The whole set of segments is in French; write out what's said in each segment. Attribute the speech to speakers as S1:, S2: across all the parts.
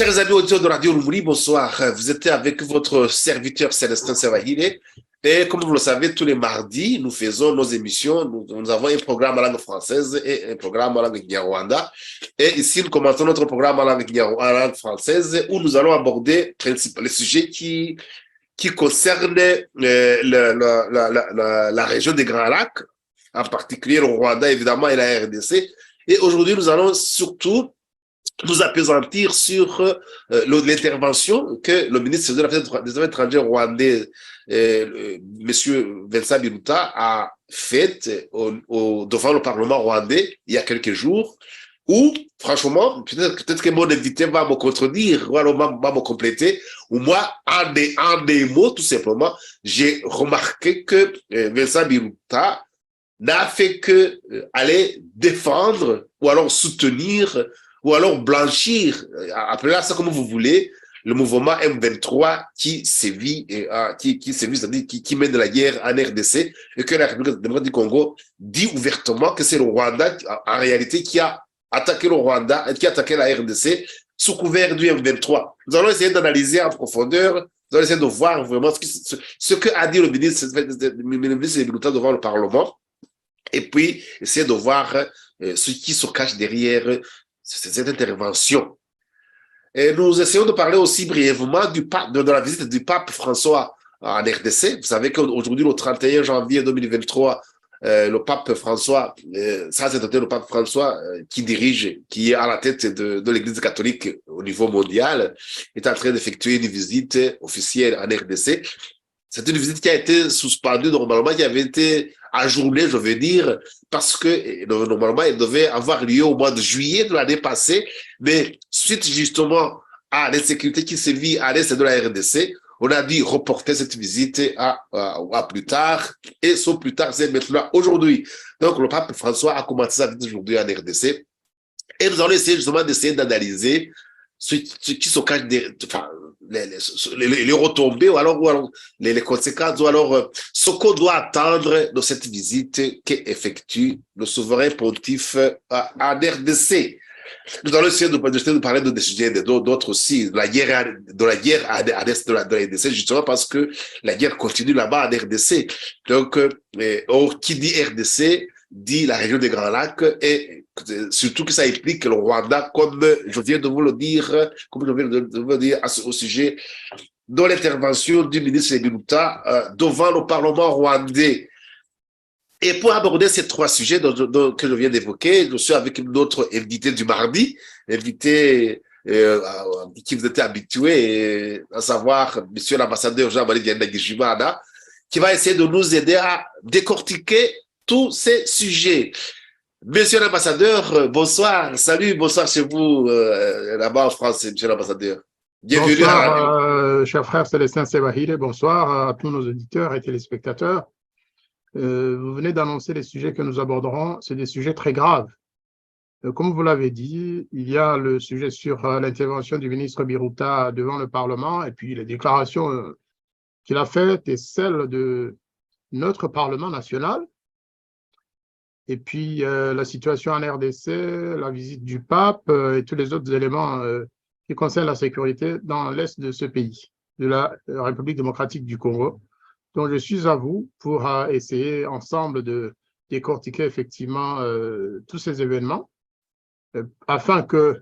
S1: Chers amis auditeurs de Radio Rumuri, bonsoir. Vous êtes avec votre serviteur Célestin Servahile. Et comme vous le savez, tous les mardis, nous faisons nos émissions. Nous avons un programme en langue française et un programme en langue nyarwanda. Et ici, nous commençons notre programme en langue française où nous allons aborder les sujets qui concernent la région des Grands Lacs, en particulier le Rwanda, évidemment, et la RDC. Et aujourd'hui, nous allons surtout nous appesantir sur l'intervention que le ministre des Affaires étrangères rwandais, monsieur Vincent Biruta, a faite devant le Parlement rwandais il y a quelques jours, où, franchement, peut-être que mon invité va me contredire, ou alors va me compléter, ou moi, en des mots, tout simplement, j'ai remarqué que Vincent Biruta n'a fait que aller défendre, ou alors soutenir, ou alors blanchir, appelez ça comme vous voulez, le mouvement M23 qui sévit, c'est-à-dire qui mène la guerre en RDC, et que la République démocratique du Congo dit ouvertement que c'est le Rwanda, en réalité, qui a attaqué le Rwanda, qui a attaqué la RDC sous couvert du M23. Nous allons essayer d'analyser en profondeur, nous allons essayer de voir vraiment ce que a dit le ministre Biruta devant le Parlement, et puis essayer de voir ce qui se cache derrière cette intervention. Et nous essayons de parler aussi brièvement de la visite du pape François en RDC. Vous savez qu'aujourd'hui, le 31 janvier 2023, le pape François, le pape François qui est à la tête de l'Église catholique au niveau mondial, est en train d'effectuer une visite officielle en RDC. C'est une visite qui a été suspendue normalement, qui avait été ajournée, je veux dire, parce que normalement, elle devait avoir lieu au mois de juillet de l'année passée, mais suite justement à l'insécurité qui sévit à l'est de la RDC, on a dû reporter cette visite à plus tard, et ce plus tard, c'est maintenant aujourd'hui. Donc, le pape François a commencé sa visite aujourd'hui en RDC, et nous allons essayer justement d'analyser ce qui se cache les retombées, ou alors les conséquences, ou alors ce qu'on doit attendre de cette visite qu'effectue le souverain pontife en RDC. Nous allons essayer de parler de des sujets d'autres aussi, de la guerre à l'est de la RDC, justement parce que la guerre continue là-bas en RDC. Donc, qui dit RDC dit la région des Grands Lacs, et surtout que ça implique le Rwanda, comme je viens de vous le dire, au sujet de l'intervention du ministre Biruta devant le Parlement rwandais. Et pour aborder ces trois sujets que je viens d'évoquer, je suis avec notre invité du mardi, invité qui vous était habitué, à savoir monsieur l'ambassadeur Jean-Marie Vianney-Gijimana, qui va essayer de nous aider à décortiquer tous ces sujets. Monsieur l'ambassadeur, bonsoir. Salut, bonsoir chez vous, là-bas en France, monsieur l'ambassadeur.
S2: Bienvenue. Bonsoir, cher frère Célestin Servahile, bonsoir à tous nos auditeurs et téléspectateurs. Vous venez d'annoncer les sujets que nous aborderons, c'est des sujets très graves. Comme vous l'avez dit, il y a le sujet sur l'intervention du ministre Biruta devant le Parlement, et puis les déclarations qu'il a faites et celles de notre Parlement national. Et puis la situation en RDC, la visite du pape et tous les autres éléments qui concernent la sécurité dans l'est de ce pays, de la République démocratique du Congo. Donc je suis à vous pour essayer ensemble de décortiquer effectivement tous ces événements afin que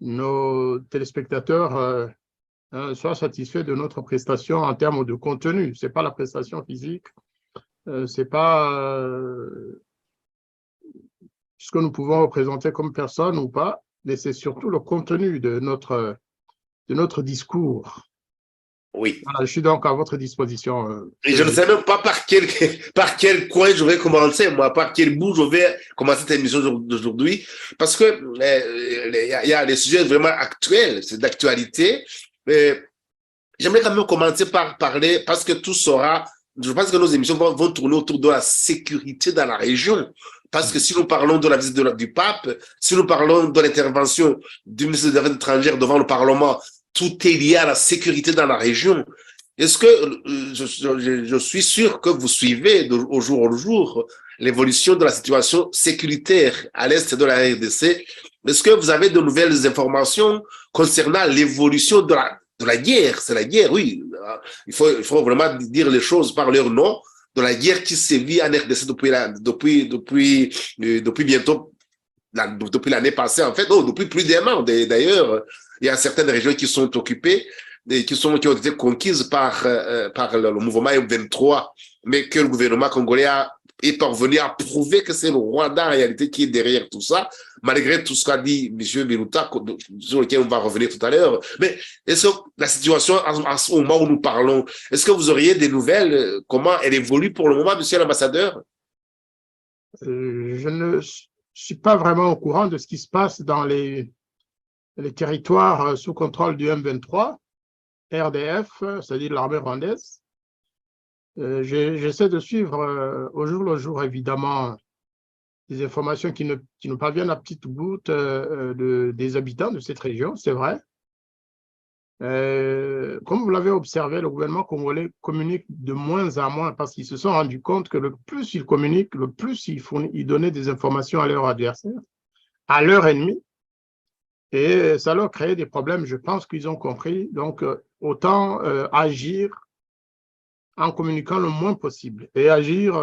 S2: nos téléspectateurs soient satisfaits de notre prestation en termes de contenu. Ce n'est pas la prestation physique, ce n'est pas ce que nous pouvons représenter comme personne ou pas, mais c'est surtout le contenu de notre discours.
S1: Oui.
S2: Voilà, je suis donc à votre disposition.
S1: Et je ne sais même pas par quel coin je vais commencer, moi, par quel bout je vais commencer cette émission d'aujourd'hui, parce que il y a des sujets vraiment actuels, c'est d'actualité. J'aimerais quand même commencer par parler, parce que tout sera, je pense que nos émissions vont tourner autour de la sécurité dans la région. Parce que si nous parlons de la visite du pape, si nous parlons de l'intervention du ministre des Affaires étrangères devant le Parlement, tout est lié à la sécurité dans la région. Est-ce que je suis sûr que vous suivez au jour le jour l'évolution de la situation sécuritaire à l'est de la RDC est-ce que vous avez de nouvelles informations concernant l'évolution de la guerre? C'est la guerre, oui. Il faut vraiment dire les choses par leur nom. De la guerre qui sévit en RDC depuis bientôt, depuis l'année passée, en fait, non, depuis plus d'un an. D'ailleurs, il y a certaines régions qui sont occupées, qui ont été conquises par le mouvement M23, mais que le gouvernement congolais est parvenu à prouver que c'est le Rwanda en réalité qui est derrière tout ça, malgré tout ce qu'a dit M. Biruta, sur lequel on va revenir tout à l'heure. Mais est-ce que la situation, à ce moment où nous parlons, est-ce que vous auriez des nouvelles? Comment elle évolue pour le moment, monsieur l'ambassadeur?
S2: Je ne suis pas vraiment au courant de ce qui se passe dans les territoires sous contrôle du M23, RDF, c'est-à-dire l'armée rwandaise. J'essaie de suivre au jour le jour, évidemment, des informations qui nous parviennent à petites gouttes des habitants de cette région, c'est vrai. Comme vous l'avez observé, le gouvernement congolais communique de moins en moins parce qu'ils se sont rendus compte que le plus ils communiquent, le plus ils donnaient des informations à leurs adversaires, à leurs ennemis, et ça leur crée des problèmes. Je pense qu'ils ont compris. Donc, autant agir en communiquant le moins possible et agir,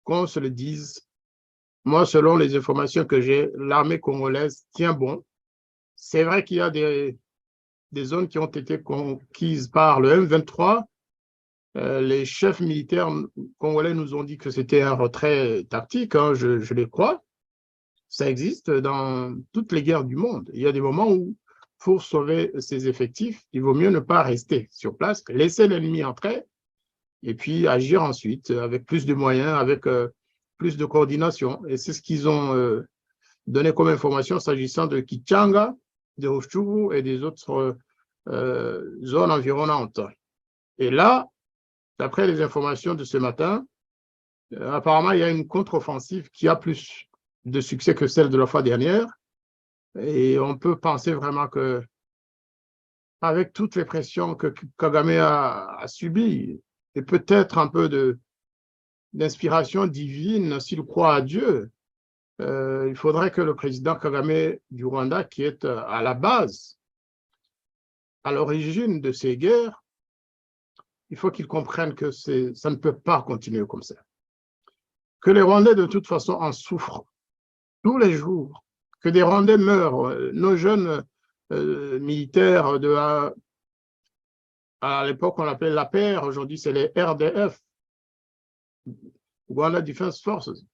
S2: qu'on se le dise. Moi, selon les informations que j'ai, l'armée congolaise tient bon. C'est vrai qu'il y a des zones qui ont été conquises par le M23. Les chefs militaires congolais nous ont dit que c'était un retrait tactique, hein, je les crois. Ça existe dans toutes les guerres du monde. Il y a des moments où, pour sauver ses effectifs, il vaut mieux ne pas rester sur place, laisser l'ennemi entrer et puis agir ensuite avec plus de moyens, avec plus de coordination. Et c'est ce qu'ils ont donné comme information s'agissant de Kichanga, de Ruchuru et des autres zones environnantes. Et là, d'après les informations de ce matin, apparemment, il y a une contre-offensive qui a plus de succès que celle de la fois dernière. Et on peut penser vraiment que, avec toutes les pressions que Kagame a subies, et peut-être un peu d'inspiration divine, s'il croit à Dieu, il faudrait que le président Kagame du Rwanda, qui est à la base, à l'origine de ces guerres, il faut qu'il comprenne que ça ne peut pas continuer comme ça. Que les Rwandais, de toute façon, en souffrent tous les jours, que des Rwandais meurent. Nos jeunes militaires à l'époque, on l'appelait l'APR, aujourd'hui, c'est les RDF, Rwanda Defense Forces.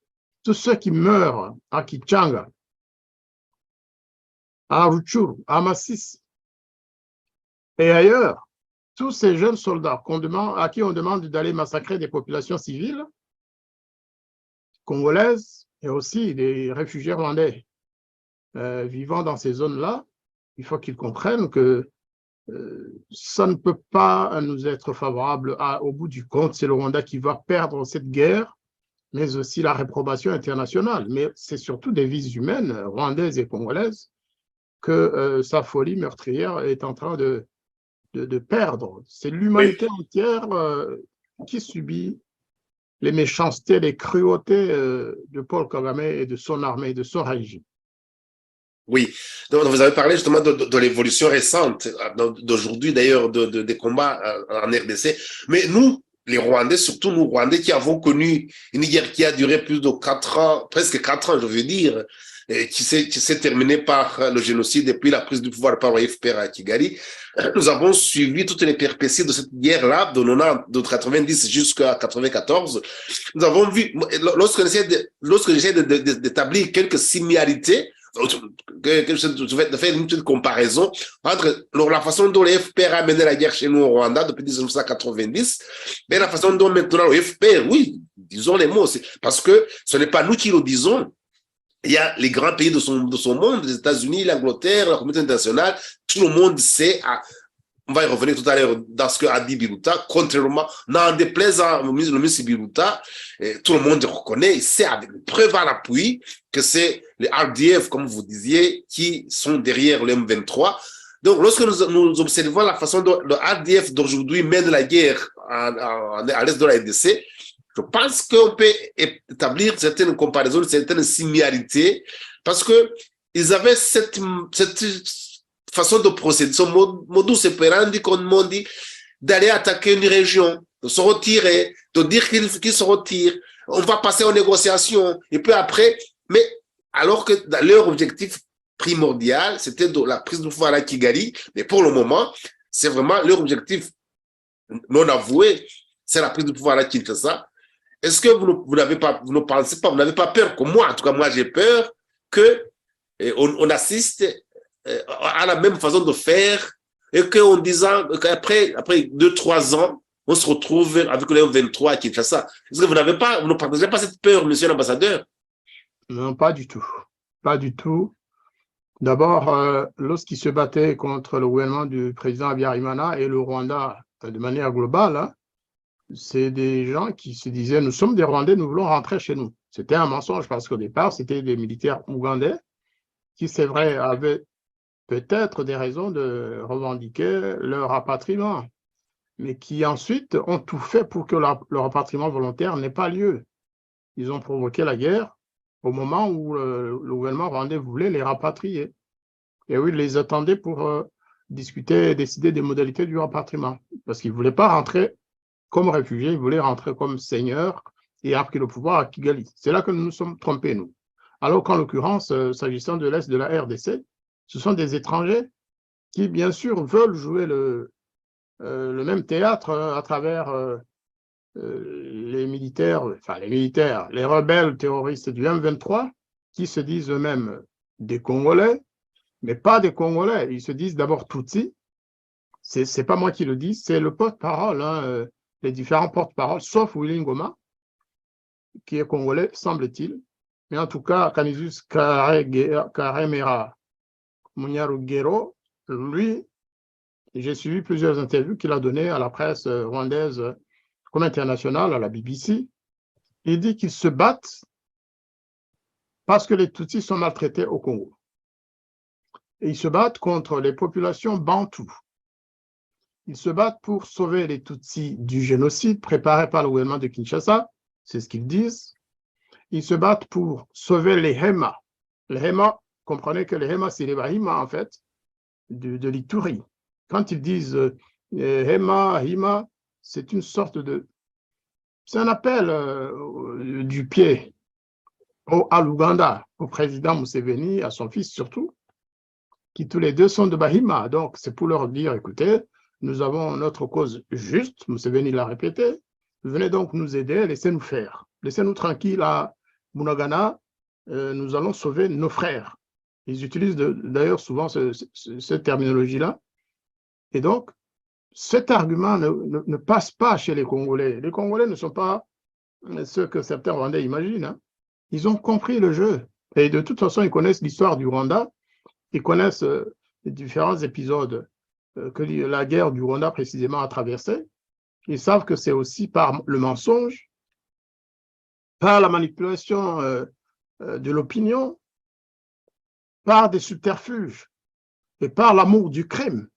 S2: Tous ceux qui meurent à Kichanga, à Ruchuru, à Masisi et ailleurs, tous ces jeunes soldats à qui on demande d'aller massacrer des populations civiles congolaises et aussi des réfugiés rwandais vivant dans ces zones-là, il faut qu'ils comprennent que ça ne peut pas nous être favorable. Au bout du compte, c'est le Rwanda qui va perdre cette guerre, mais aussi la réprobation internationale. Mais c'est surtout des vies humaines, rwandaises et congolaises, que sa folie meurtrière est en train de perdre. C'est l'humanité entière qui subit les méchancetés, les cruautés de Paul Kagame et de son armée, de son régime.
S1: Oui, donc vous avez parlé justement de l'évolution récente, d'aujourd'hui d'ailleurs, des combats en RDC. Mais nous, les Rwandais, surtout nous Rwandais qui avons connu une guerre qui a duré plus de 4 ans, presque 4 ans, je veux dire, et qui s'est terminée par le génocide et puis la prise du pouvoir par le FPR à Kigali. Nous avons suivi toutes les péripéties de cette guerre-là, de 90 jusqu'à 94. Nous avons vu, lorsque j'essaie d'établir quelques similarités, de faire une petite comparaison entre la façon dont le FPR a mené la guerre chez nous au Rwanda depuis 1990 et la façon dont maintenant le FPR, oui, disons les mots, parce que ce n'est pas nous qui le disons. Il y a les grands pays de son monde, les États-Unis, l'Angleterre, la communauté internationale, tout le monde sait, on va y revenir tout à l'heure dans ce qu'a dit Biruta, contrairement, n'en déplaisant le ministre Biruta, tout le monde reconnaît, il sait avec des preuves à l'appui que c'est les RDF, comme vous disiez, qui sont derrière le M23. Donc, lorsque nous observons la façon dont le RDF d'aujourd'hui mène la guerre à l'est de la RDC, je pense qu'on peut établir certaines comparaisons, certaines similarités, parce que ils avaient cette façon de procéder, ce modus operandi, comme on dit, d'aller attaquer une région, de se retirer, de dire qu'ils se retirent, on va passer aux négociations, et puis après, mais alors que leur objectif primordial, c'était la prise de pouvoir à Kigali, mais pour le moment, c'est vraiment leur objectif non avoué, c'est la prise de pouvoir à Kinshasa. Est-ce que vous n'avez pas, vous ne pensez pas, vous n'avez pas peur, comme moi, en tout cas moi j'ai peur, que on assiste à la même façon de faire et qu'en disant qu'après 2-3 ans, on se retrouve avec le M23 à Kinshasa. Est-ce que vous ne partagez pas cette peur, monsieur l'ambassadeur?
S2: Non, pas du tout. Pas du tout. D'abord, lorsqu'il se battait contre le gouvernement du président Habyarimana et le Rwanda de manière globale, hein, c'est des gens qui se disaient « nous sommes des Rwandais, nous voulons rentrer chez nous ». C'était un mensonge parce qu'au départ, c'était des militaires ougandais qui, c'est vrai, avaient peut-être des raisons de revendiquer leur rapatriement, mais qui ensuite ont tout fait pour que le rapatriement volontaire n'ait pas lieu. Ils ont provoqué la guerre au moment où le gouvernement rwandais voulait les rapatrier. Et oui, ils les attendaient pour discuter et décider des modalités du rapatriement, parce qu'ils ne voulaient pas rentrer comme réfugiés, ils voulaient rentrer comme seigneurs et avoir le pouvoir à Kigali. C'est là que nous nous sommes trompés, nous. Alors qu'en l'occurrence, s'agissant de l'Est de la RDC, ce sont des étrangers qui, bien sûr, veulent jouer le même théâtre à travers les militaires, les rebelles terroristes du M23, qui se disent eux-mêmes des Congolais, mais pas des Congolais. Ils se disent d'abord Tutsis. C'est pas moi qui le dis, c'est le porte-parole, hein, les différents porte-paroles, sauf Willy Ngoma, qui est congolais, semble-t-il. Mais en tout cas, Canisius Karemera Munyarugero, lui, j'ai suivi plusieurs interviews qu'il a données à la presse rwandaise comme internationale, à la BBC. Il dit qu'ils se battent parce que les Tutsis sont maltraités au Congo. Et ils se battent contre les populations bantoues. Ils se battent pour sauver les Tutsis du génocide préparé par le gouvernement de Kinshasa, c'est ce qu'ils disent. Ils se battent pour sauver les Hema. Les Hema, comprenez que les Hema, c'est les Bahima, en fait, de l'Ituri. Quand ils disent Hema, Hima, c'est une sorte de... C'est un appel du pied à l'Ouganda, au président Museveni, à son fils surtout, qui tous les deux sont de Bahima. Donc, c'est pour leur dire, écoutez, nous avons notre cause juste, Museveni l'a répété, venez donc nous aider, laissez-nous faire. Laissez-nous tranquilles à Bunagana, nous allons sauver nos frères. Ils utilisent d'ailleurs souvent cette terminologie-là. Et donc, cet argument ne passe pas chez les Congolais. Les Congolais ne sont pas ceux que certains Rwandais imaginent. Hein. Ils ont compris le jeu. Et de toute façon, ils connaissent l'histoire du Rwanda. Ils connaissent les différents épisodes que la guerre du Rwanda précisément a traversé. Ils savent que c'est aussi par le mensonge, par la manipulation de l'opinion, par des subterfuges et par l'amour du crime,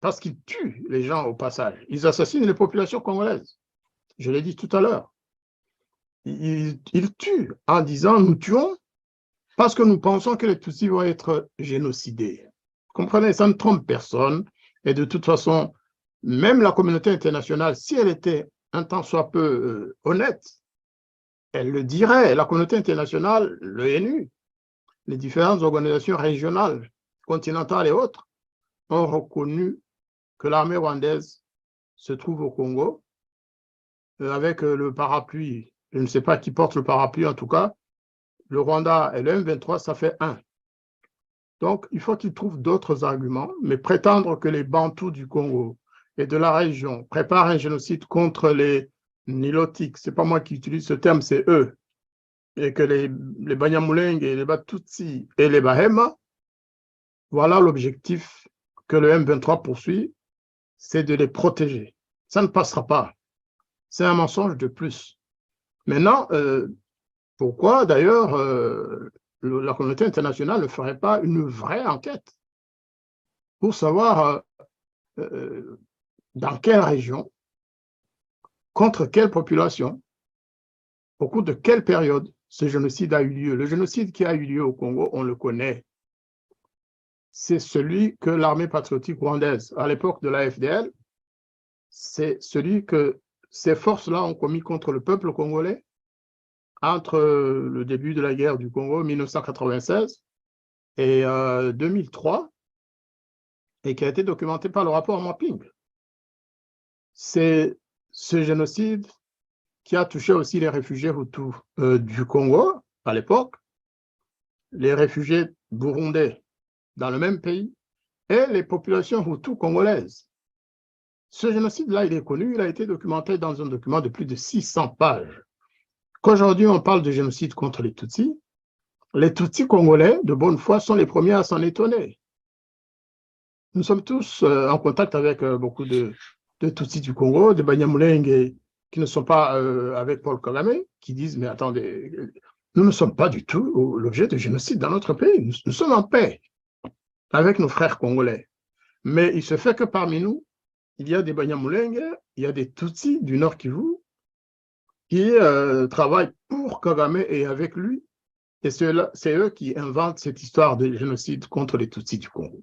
S2: parce qu'ils tuent les gens au passage. Ils assassinent les populations congolaises. Je l'ai dit tout à l'heure. Ils tuent en disant « nous tuons parce que nous pensons que les Tutsis vont être génocidés ». Comprenez, ça ne trompe personne. Et de toute façon, même la communauté internationale, si elle était un tant soit peu honnête, elle le dirait. La communauté internationale, l'ONU, les différentes organisations régionales, continentales et autres, ont reconnu que l'armée rwandaise se trouve au Congo avec le parapluie. Je ne sais pas qui porte le parapluie, en tout cas. Le Rwanda et le M23, ça fait un. Donc, il faut qu'ils trouvent d'autres arguments, mais prétendre que les Bantous du Congo et de la région préparent un génocide contre les Nilotiques, ce n'est pas moi qui utilise ce terme, c'est eux, et que les Banyamulenge et les Batutsi et les Bahema, voilà l'objectif que le M23 poursuit, c'est de les protéger. Ça ne passera pas. C'est un mensonge de plus. Maintenant, pourquoi d'ailleurs la communauté internationale ne ferait pas une vraie enquête pour savoir dans quelle région, contre quelle population, au cours de quelle période ce génocide a eu lieu. Le génocide qui a eu lieu au Congo, on le connaît. c'est celui que l'armée patriotique rwandaise, à l'époque de la FDL, c'est celui que ces forces-là ont commis contre le peuple congolais entre le début de la guerre du Congo, 1996, et 2003, et qui a été documenté par le rapport Mapping. C'est ce génocide qui a touché aussi les réfugiés Hutus du Congo à l'époque, les réfugiés burundais dans le même pays, et les populations Hutus congolaises. Ce génocide-là, il est connu, il a été documenté dans un document de plus de 600 pages. Qu'aujourd'hui, on parle de génocide contre les Tutsis congolais de bonne foi sont les premiers à s'en étonner. Nous sommes tous en contact avec beaucoup de Tutsis du Congo, de Banyamulenge qui ne sont pas avec Paul Kagame, qui disent, mais attendez, nous ne sommes pas du tout l'objet de génocide dans notre pays. Nous sommes en paix avec nos frères congolais. Mais il se fait que parmi nous, il y a des Banyamulenge, il y a des Tutsis du Nord Kivu qui travaillent pour Kagame et avec lui. Et c'est eux qui inventent cette histoire de génocide contre les Tutsis du Congo.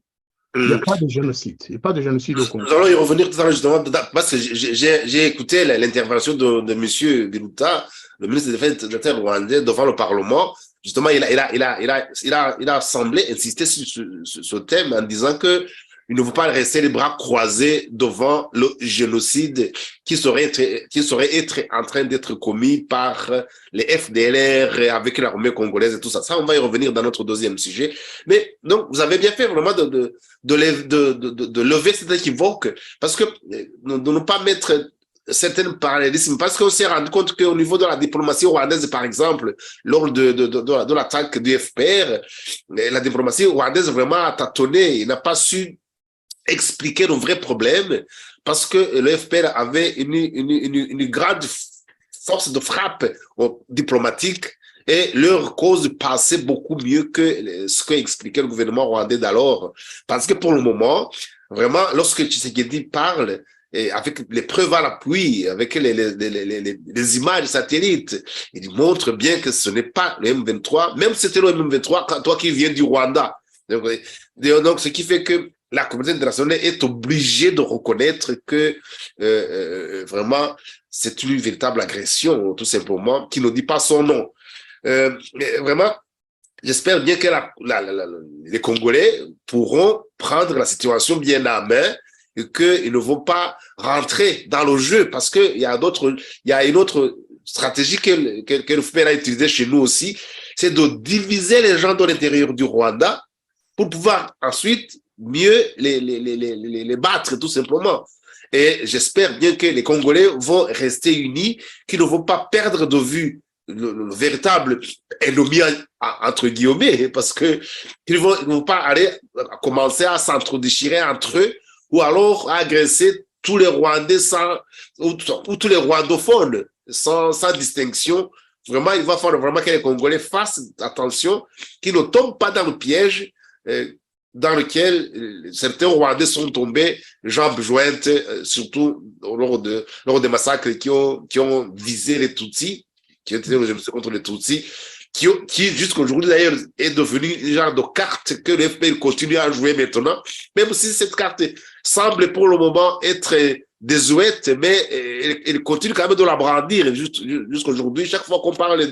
S2: Il n'y a pas de génocide. Il n'y a pas de génocide au Congo.
S1: Nous allons y revenir tout à l'heure, justement, parce que j'ai écouté l'intervention de M. Biruta, le ministre des Affaires étrangères rwandais, devant le Parlement. Justement, il a semblé insister sur ce thème en disant que il ne faut pas rester les bras croisés devant le génocide qui serait être en train d'être commis par les FDLR avec l'armée congolaise et tout ça. Ça, on va y revenir dans notre deuxième sujet. Mais donc, vous avez bien fait vraiment de lever cet équivoque, parce que de ne pas mettre certains parallélismes, parce qu'on s'est rendu compte qu'au niveau de la diplomatie rwandaise, par exemple, lors de l'attaque du FPR, la diplomatie rwandaise vraiment a tâtonné, il n'a pas su expliquer le vrai problème, parce que le FPR avait une grande force de frappe diplomatique et leur cause passait beaucoup mieux que ce qu'expliquait le gouvernement rwandais d'alors. Parce que pour le moment, vraiment, lorsque Tshisekedi parle, et avec les preuves à l'appui, avec les images satellites, il montre bien que ce n'est pas le M23, même si c'était le M23, toi qui viens du Rwanda. Donc, ce qui fait que la communauté internationale est obligée de reconnaître que vraiment, c'est une véritable agression, tout simplement, qui ne dit pas son nom. Vraiment, j'espère bien que les Congolais pourront prendre la situation bien à main et qu'ils ne vont pas rentrer dans le jeu, parce qu'il y a une autre stratégie que le FPR a utilisée chez nous aussi, c'est de diviser les gens de l'intérieur du Rwanda pour pouvoir ensuite mieux les battre, tout simplement. Et j'espère bien que les Congolais vont rester unis, qu'ils ne vont pas perdre de vue le véritable ennemi, entre guillemets, parce que ils vont pas aller commencer à s'entre-déchirer entre eux, ou alors à agresser tous les Rwandais ou tous les rwandophones sans distinction. Vraiment, il va falloir vraiment que les Congolais fassent attention, qu'ils ne tombent pas dans le piège dans lequel certains Rwandais sont tombés jambes jointes, surtout lors des massacres qui ont visé les Tutsis, qui ont été le génocide contre les Tutsis, qui jusqu'à aujourd'hui d'ailleurs est devenu une genre de carte que le FPR continue à jouer maintenant, même si cette carte semble pour le moment être désuète, mais elle continue quand même de la brandir jusqu'à aujourd'hui. Chaque fois qu'on parle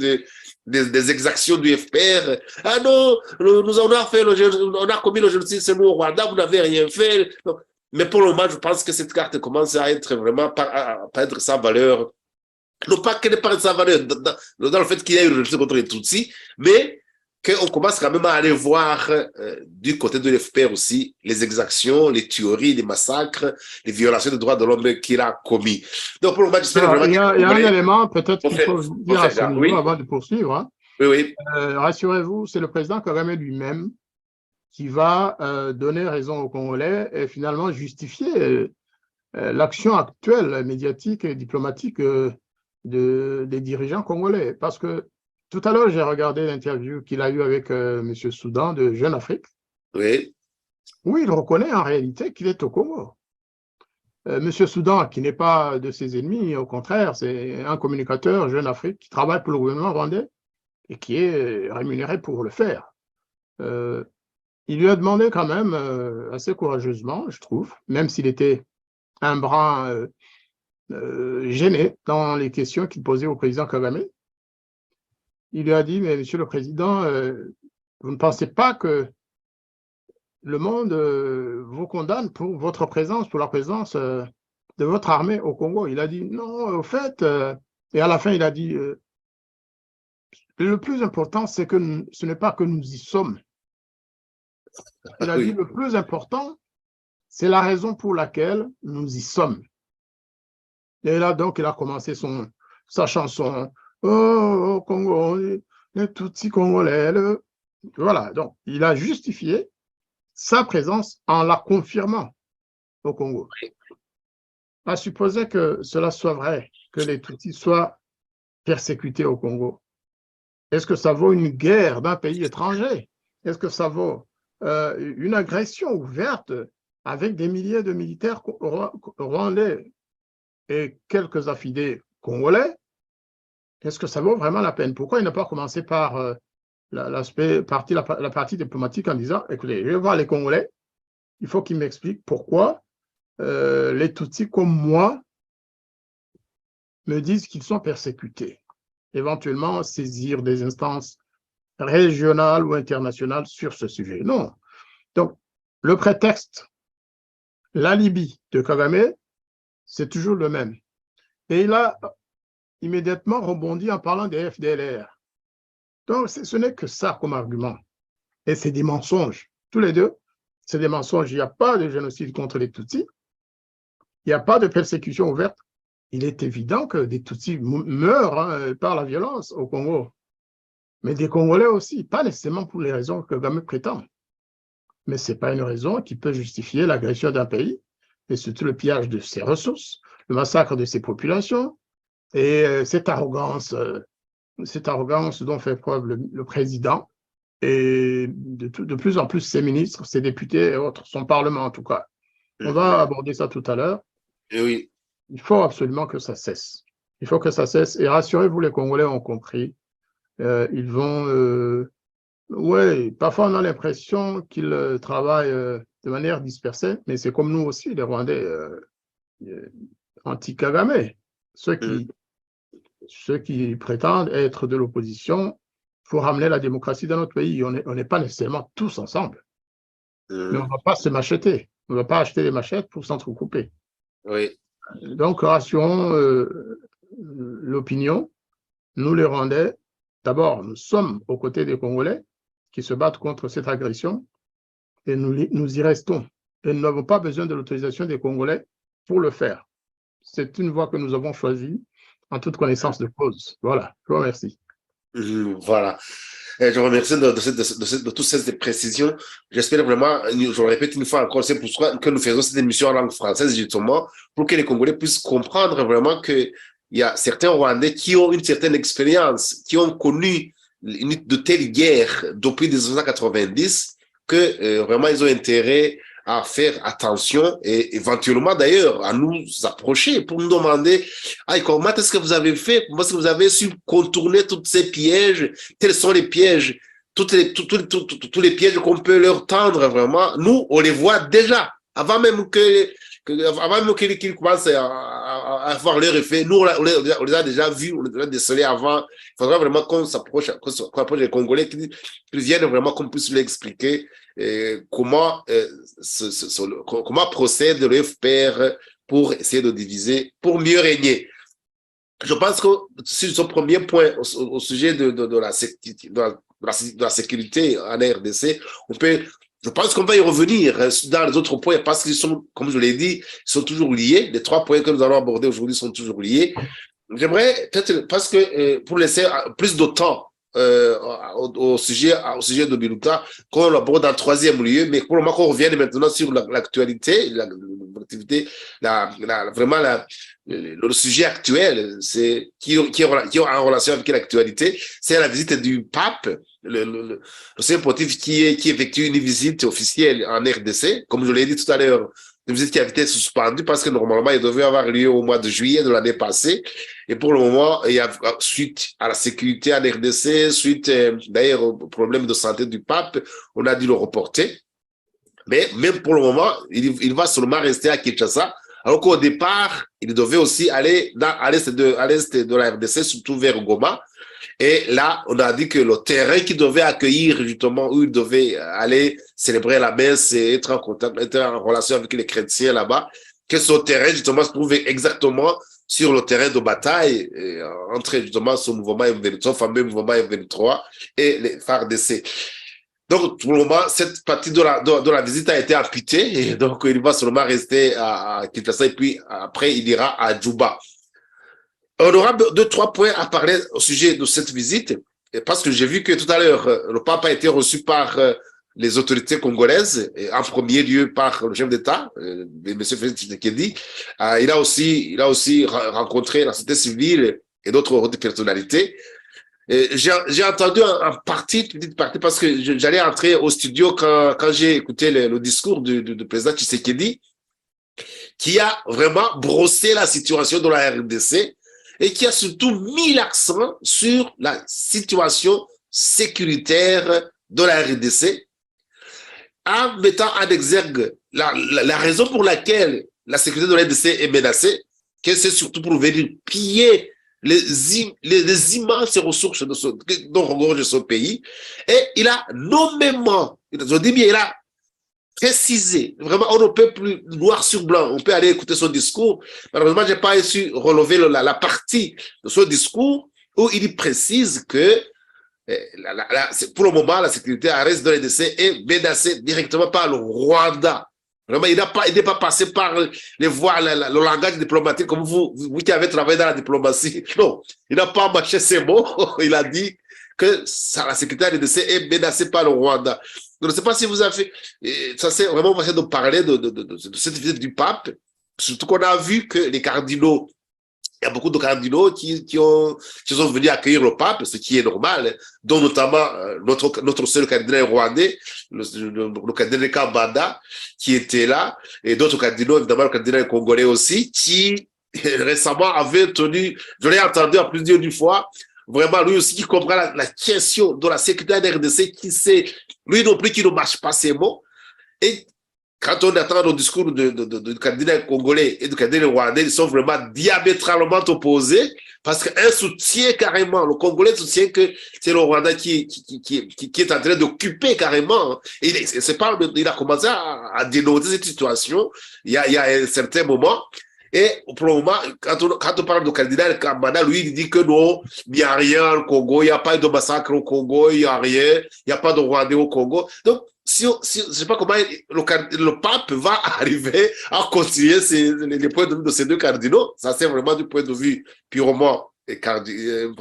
S1: des exactions du FPR, ah non, on a commis le génocide, c'est nous au Rwanda, vous n'avez rien fait. Non. Mais pour le moment, je pense que cette carte commence à être vraiment à perdre sa valeur. Non pas qu'elle n'ait pas sa valeur dans le fait qu'il y a eu le génocide contre les Tutsis, mais qu'on commence quand même à aller voir du côté de l'FPR aussi les exactions, les tueries, les massacres, les violations des droits de l'homme qu'il a commis. Donc pour le moment, j'espère vraiment...
S2: Il y a un élément peut-être qu'il faut dire à ce niveau avant de poursuivre. Hein.
S1: Oui.
S2: Rassurez-vous, c'est le président Kagame lui-même qui va donner raison aux Congolais et finalement justifier l'action actuelle médiatique et diplomatique des dirigeants congolais. Parce que tout à l'heure, j'ai regardé l'interview qu'il a eue avec M. Soudan de Jeune Afrique.
S1: Oui.
S2: Où il reconnaît en réalité qu'il est au Congo. M. Soudan, qui n'est pas de ses ennemis, au contraire, c'est un communicateur Jeune Afrique qui travaille pour le gouvernement rwandais et qui est rémunéré pour le faire. il lui a demandé quand même, assez courageusement, je trouve, même s'il était un brin gêné dans les questions qu'il posait au président Kagame. Il lui a dit, mais Monsieur le Président, vous ne pensez pas que le monde vous condamne pour votre présence, pour la présence de votre armée au Congo? Il a dit, non, au fait, et à la fin, il a dit, le plus important, c'est que ce n'est pas que nous y sommes. Il a dit, le plus important, c'est la raison pour laquelle nous y sommes. Et là, donc, il a commencé sa chanson. Oh, au Congo, les Tutsis congolais. Voilà, donc, il a justifié sa présence en la confirmant au Congo. À supposer que cela soit vrai, que les Tutsis soient persécutés au Congo, est-ce que ça vaut une guerre d'un pays étranger? Est-ce que ça vaut une agression ouverte avec des milliers de militaires rwandais et quelques affidés congolais? Est-ce que ça vaut vraiment la peine? Pourquoi il n'a pas commencé par la partie diplomatique en disant, écoutez, je vais voir les Congolais, il faut qu'ils m'expliquent pourquoi les Tutsis comme moi me disent qu'ils sont persécutés. Éventuellement, saisir des instances régionales ou internationales sur ce sujet. Non. Donc, le prétexte, l'alibi de Kagame, c'est toujours le même. Et il a immédiatement rebondi en parlant des FDLR. Donc, ce n'est que ça comme argument. Et c'est des mensonges. Tous les deux, c'est des mensonges. Il n'y a pas de génocide contre les Tutsis. Il n'y a pas de persécution ouverte. Il est évident que des Tutsis meurent par la violence au Congo. Mais des Congolais aussi, pas nécessairement pour les raisons que Kagame prétend. Mais ce n'est pas une raison qui peut justifier l'agression d'un pays, et surtout le pillage de ses ressources, le massacre de ses populations, et cette arrogance dont fait preuve le président, et de plus en plus ses ministres, ses députés et autres, son Parlement en tout cas. On va aborder ça tout à l'heure.
S1: Oui.
S2: Il faut absolument que ça cesse. Il faut que ça cesse. Et rassurez-vous, les Congolais ont compris. Ils vont... oui, parfois on a l'impression qu'ils travaillent de manière dispersée, mais c'est comme nous aussi, les Rwandais anti-Kagame. Ceux qui prétendent être de l'opposition pour ramener la démocratie dans notre pays. On n'est pas nécessairement tous ensemble. Mais on ne va pas se macheter. On ne va pas acheter des machettes pour s'entrecouper.
S1: Oui.
S2: Donc, rassurons l'opinion. Nous, les Rwandais, d'abord, nous sommes aux côtés des Congolais qui se battent contre cette agression et nous y restons. Et nous n'avons pas besoin de l'autorisation des Congolais pour le faire. C'est une voie que nous avons choisie en toute connaissance de cause. Voilà, je vous remercie.
S1: Voilà. Et je vous remercie de toutes ces précisions. J'espère vraiment, je le répète une fois encore, c'est pour ça que nous faisons cette émission en langue française, justement, pour que les Congolais puissent comprendre vraiment qu'il y a certains Rwandais qui ont une certaine expérience, qui ont connu de telles guerres depuis 1990, que vraiment ils ont intérêt à faire attention et éventuellement d'ailleurs à nous approcher pour nous demander comment est-ce que vous avez fait, comment est-ce que vous avez su contourner tous ces pièges, quels sont les pièges, tous les pièges qu'on peut leur tendre vraiment, nous on les voit déjà avant même qu'ils commencent à avoir leur effet, nous on les a déjà vus, on les a décelés avant. Il faudra vraiment qu'on s'approche des Congolais qui viennent vraiment qu'on puisse leur expliquer comment procède le FPR pour essayer de diviser, pour mieux régner. Je pense que sur ce premier point au sujet de la sécurité en RDC, je pense qu'on va y revenir dans les autres points parce qu'ils sont, comme je l'ai dit, ils sont toujours liés. Les 3 points que nous allons aborder aujourd'hui sont toujours liés. J'aimerais peut-être, parce que pour laisser plus de temps au sujet de Biluka, qu'on l'aborde en 3e lieu, mais pour le moment qu'on revienne maintenant sur l'actualité, l'activité, vraiment le sujet actuel, c'est qui est en relation avec l'actualité, c'est la visite du pape, le Saint-Pontife qui effectue une visite officielle en RDC, comme je l'ai dit tout à l'heure. une visite qui a été suspendue parce que normalement, il devait avoir lieu au mois de juillet de l'année passée. Et pour le moment, il y a, suite à la sécurité en RDC, suite d'ailleurs au problème de santé du pape, on a dû le reporter. Mais même pour le moment, il va seulement rester à Kinshasa, alors qu'au départ, il devait aussi aller à l'est de la RDC, surtout vers Goma. Et là, on a dit que le terrain qui devait accueillir, justement, où il devait aller célébrer la messe et être en contact, être en relation avec les chrétiens là-bas, que ce terrain, justement, se trouvait exactement sur le terrain de bataille entre, justement, ce mouvement M23, fameux mouvement M23 et les FARDC. Donc, pour le moment, cette partie de la visite a été amputée et donc il va seulement rester à Kinshasa et puis après, il ira à Djouba. On aura 2-3 points à parler au sujet de cette visite, parce que j'ai vu que tout à l'heure, le pape a été reçu par les autorités congolaises, et en premier lieu par le chef d'État, M. Félix Tshisekedi. Il a aussi rencontré la société civile et d'autres hautes personnalités. J'ai entendu une petite partie, parce que j'allais entrer au studio quand j'ai écouté le discours du président Tshisekedi, qui a vraiment brossé la situation de la RDC, et qui a surtout mis l'accent sur la situation sécuritaire de la RDC, en mettant en exergue la raison pour laquelle la sécurité de la RDC est menacée, que c'est surtout pour venir piller les immenses ressources dont regorge ce pays. Et il a nommément, je dis bien, il a précisé, vraiment, on ne peut plus noir sur blanc, on peut aller écouter son discours. Malheureusement, je n'ai pas su relever la partie de son discours où il précise que pour le moment, la sécurité à l'est de la RDC est menacée directement par le Rwanda. Vraiment, il n'est pas passé par les voies, le langage diplomatique comme vous qui avez travaillé dans la diplomatie. Non, il n'a pas mâché ses mots. Il a dit que la sécurité à la RDC est menacée par le Rwanda. Je ne sais pas si vous avez fait, ça c'est vraiment facile de parler de cette visite du pape, surtout qu'on a vu que les cardinaux, il y a beaucoup de cardinaux qui sont venus accueillir le pape, ce qui est normal, dont notamment notre seul cardinal rwandais, le cardinal Kambanda, qui était là, et d'autres cardinaux, évidemment le cardinal congolais aussi, qui récemment avait tenu, je l'ai entendu à plusieurs fois, vraiment lui aussi qui comprend la question de la sécurité de RDC, qui sait, lui non plus qui ne marche pas ses mots, et quand on attend le discours du cardinal congolais et du cardinal rwandais, ils sont vraiment diamétralement opposés, parce qu'un soutient carrément, le Congolais soutient que c'est le Rwanda qui est en train d'occuper carrément. Et il a commencé à dénoncer cette situation il y a un certain moment. Et pour le moment, quand on parle du cardinal Kambanda, lui, il dit que non, il n'y a rien au Congo, il n'y a pas de massacre au Congo, il n'y a rien, il n'y a pas de Rwandais au Congo. Donc, je ne sais pas comment le pape va arriver à continuer les points de vue de ces deux cardinaux. Ça, c'est vraiment du point de vue purement point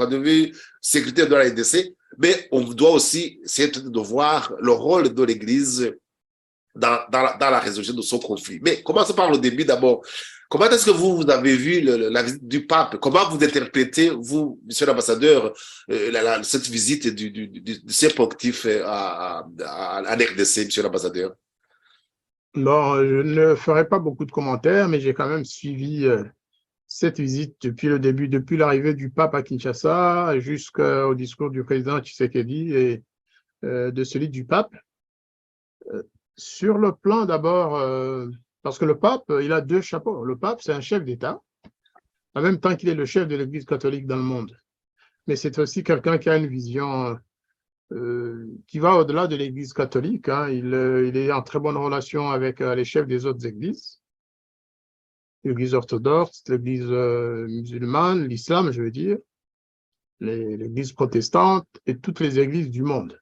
S1: de vue sécurité de la RDC. Mais on doit aussi essayer de voir le rôle de l'Église dans la résolution de ce conflit. Mais commençons par le début d'abord. Comment est-ce que vous avez vu la visite du pape? Comment vous interprétez, vous, monsieur l'ambassadeur, cette visite du Saint Pontife en RDC, monsieur l'ambassadeur?
S2: Bon, je ne ferai pas beaucoup de commentaires, mais j'ai quand même suivi cette visite depuis le début, depuis l'arrivée du pape à Kinshasa jusqu'au discours du président Tshisekedi et de celui du pape. Sur le plan d'abord, parce que le pape, il a deux chapeaux. Le pape, c'est un chef d'État, en même temps qu'il est le chef de l'Église catholique dans le monde. Mais c'est aussi quelqu'un qui a une vision qui va au-delà de l'Église catholique. Hein. Il est en très bonne relation avec les chefs des autres églises, l'Église orthodoxe, l'Église musulmane, l'islam, je veux dire, l'Église protestante et toutes les églises du monde.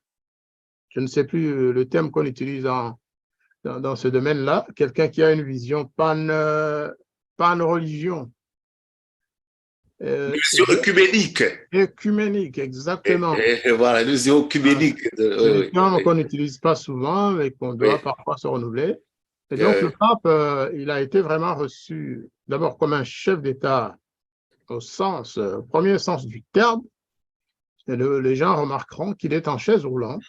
S2: Je ne sais plus le terme qu'on utilise dans ce domaine-là, quelqu'un qui a une vision pan-religion.
S1: Vision œcuménique.
S2: Œcuménique, exactement.
S1: Et voilà, une vision œcuménique.
S2: C'est un terme qu'on n'utilise pas souvent et qu'on doit parfois se renouveler. Et donc, le pape, il a été vraiment reçu d'abord comme un chef d'État au premier sens du terme. Et les gens remarqueront qu'il est en chaise roulante.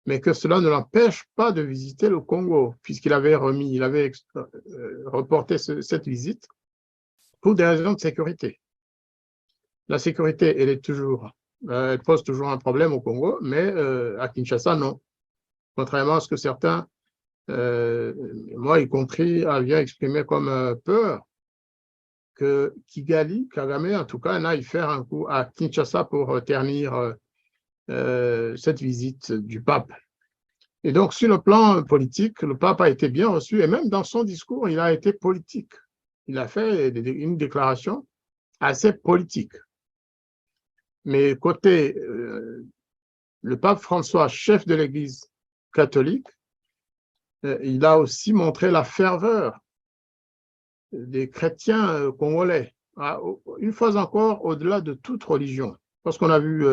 S2: mais que cela ne l'empêche pas de visiter le Congo, puisqu'il avait reporté cette visite pour des raisons de sécurité. La sécurité, elle pose toujours un problème au Congo, mais à Kinshasa, non. Contrairement à ce que certains, moi y compris, avions exprimé comme peur, que Kagame, en tout cas, n'aille faire un coup à Kinshasa pour ternir cette visite du pape. Et donc, sur le plan politique, le pape a été bien reçu, et même dans son discours, il a été politique. Il a fait une déclaration assez politique. Mais côté le pape François, chef de l'Église catholique, il a aussi montré la ferveur des chrétiens congolais, une fois encore au-delà de toute religion. Parce qu'on a vu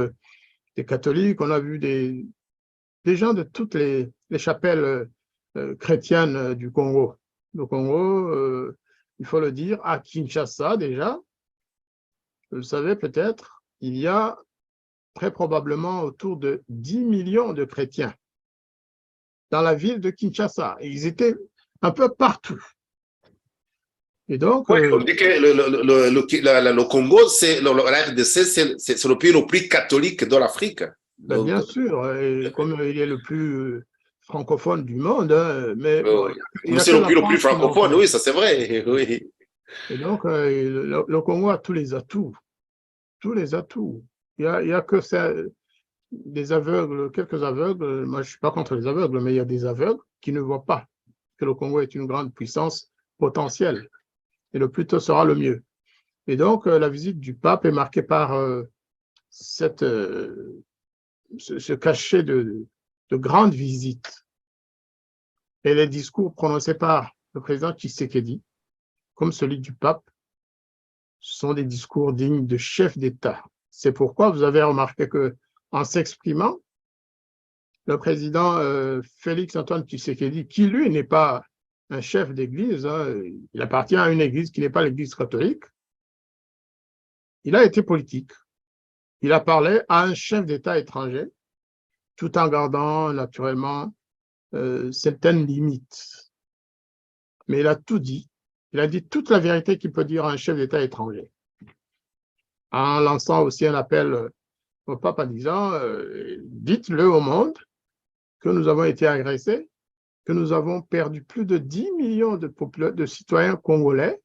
S2: des catholiques, on a vu des gens de toutes les chapelles chrétiennes du Congo. Le Congo, il faut le dire, à Kinshasa déjà, vous le savez peut-être, il y a très probablement autour de 10 millions de chrétiens dans la ville de Kinshasa. Et ils étaient un peu partout. Et donc,
S1: oui, on dit que le Congo, la RDC, c'est le pays le plus catholique de l'Afrique.
S2: Ben bien sûr, et comme il est le plus francophone du monde, mais bon,
S1: c'est le pays le plus francophone, oui, ça c'est vrai. Oui.
S2: Et donc, le Congo a tous les atouts. Tous les atouts. Il y a que ça, des aveugles, quelques aveugles. Moi, je ne suis pas contre les aveugles, mais il y a des aveugles qui ne voient pas que le Congo est une grande puissance potentielle. Et le plus tôt sera le mieux. Et donc, la visite du pape est marquée par ce cachet de grandes visites. Et les discours prononcés par le président Tshisekedi, comme celui du pape, sont des discours dignes de chefs d'État. C'est pourquoi vous avez remarqué qu'en s'exprimant, le président Félix-Antoine Tshisekedi, qui lui n'est pas un chef d'église, il appartient à une église qui n'est pas l'église catholique, il a été politique. Il a parlé à un chef d'État étranger, tout en gardant naturellement certaines limites. Mais il a tout dit. Il a dit toute la vérité qu'il peut dire à un chef d'État étranger. En lançant aussi un appel au pape en disant dites-le au monde que nous avons été agressés, que nous avons perdu plus de 10 millions de citoyens congolais.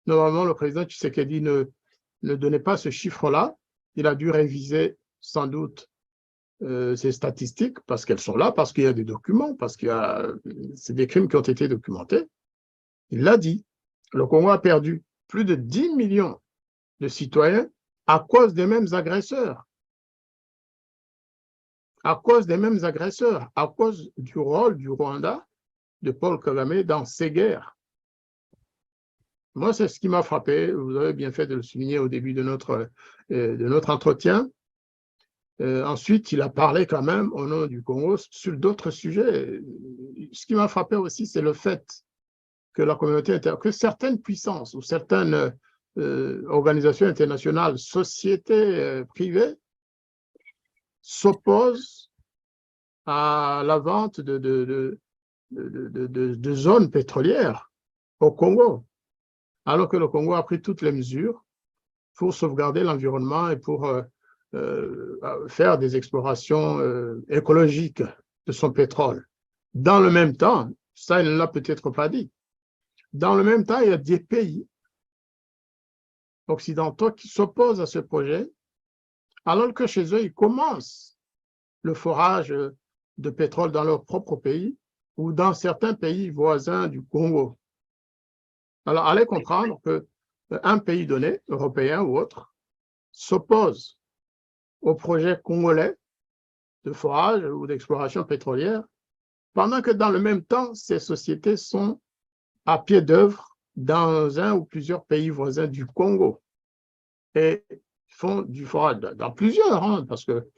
S2: Normalement, le président Tshisekedi ne donnait pas ce chiffre-là. Il a dû réviser sans doute ces statistiques parce qu'elles sont là, parce qu'il y a des documents, parce qu'il y a c'est des crimes qui ont été documentés. Il l'a dit. Le Congo a perdu plus de 10 millions de citoyens à cause des mêmes agresseurs. À cause des mêmes agresseurs, à cause du rôle du Rwanda, de Paul Kagame dans ces guerres. Moi, c'est ce qui m'a frappé. Vous avez bien fait de le souligner au début de notre entretien. Ensuite, il a parlé quand même au nom du Congo sur d'autres sujets. Ce qui m'a frappé aussi, c'est le fait que la communauté que certaines puissances ou certaines organisations internationales, sociétés privées, s'opposent à la vente de zones pétrolières au Congo, alors que le Congo a pris toutes les mesures pour sauvegarder l'environnement et pour faire des explorations écologiques de son pétrole. Dans le même temps, ça il ne l'a peut-être pas dit, dans le même temps, il y a des pays occidentaux qui s'opposent à ce projet, alors que chez eux, ils commencent le forage de pétrole dans leur propre pays ou dans certains pays voisins du Congo. Alors, allez comprendre qu'un pays donné, européen ou autre, s'oppose au projet congolais de forage ou d'exploration pétrolière, pendant que dans le même temps, ces sociétés sont à pied d'œuvre dans un ou plusieurs pays voisins du Congo et font du forage dans plusieurs, hein, parce que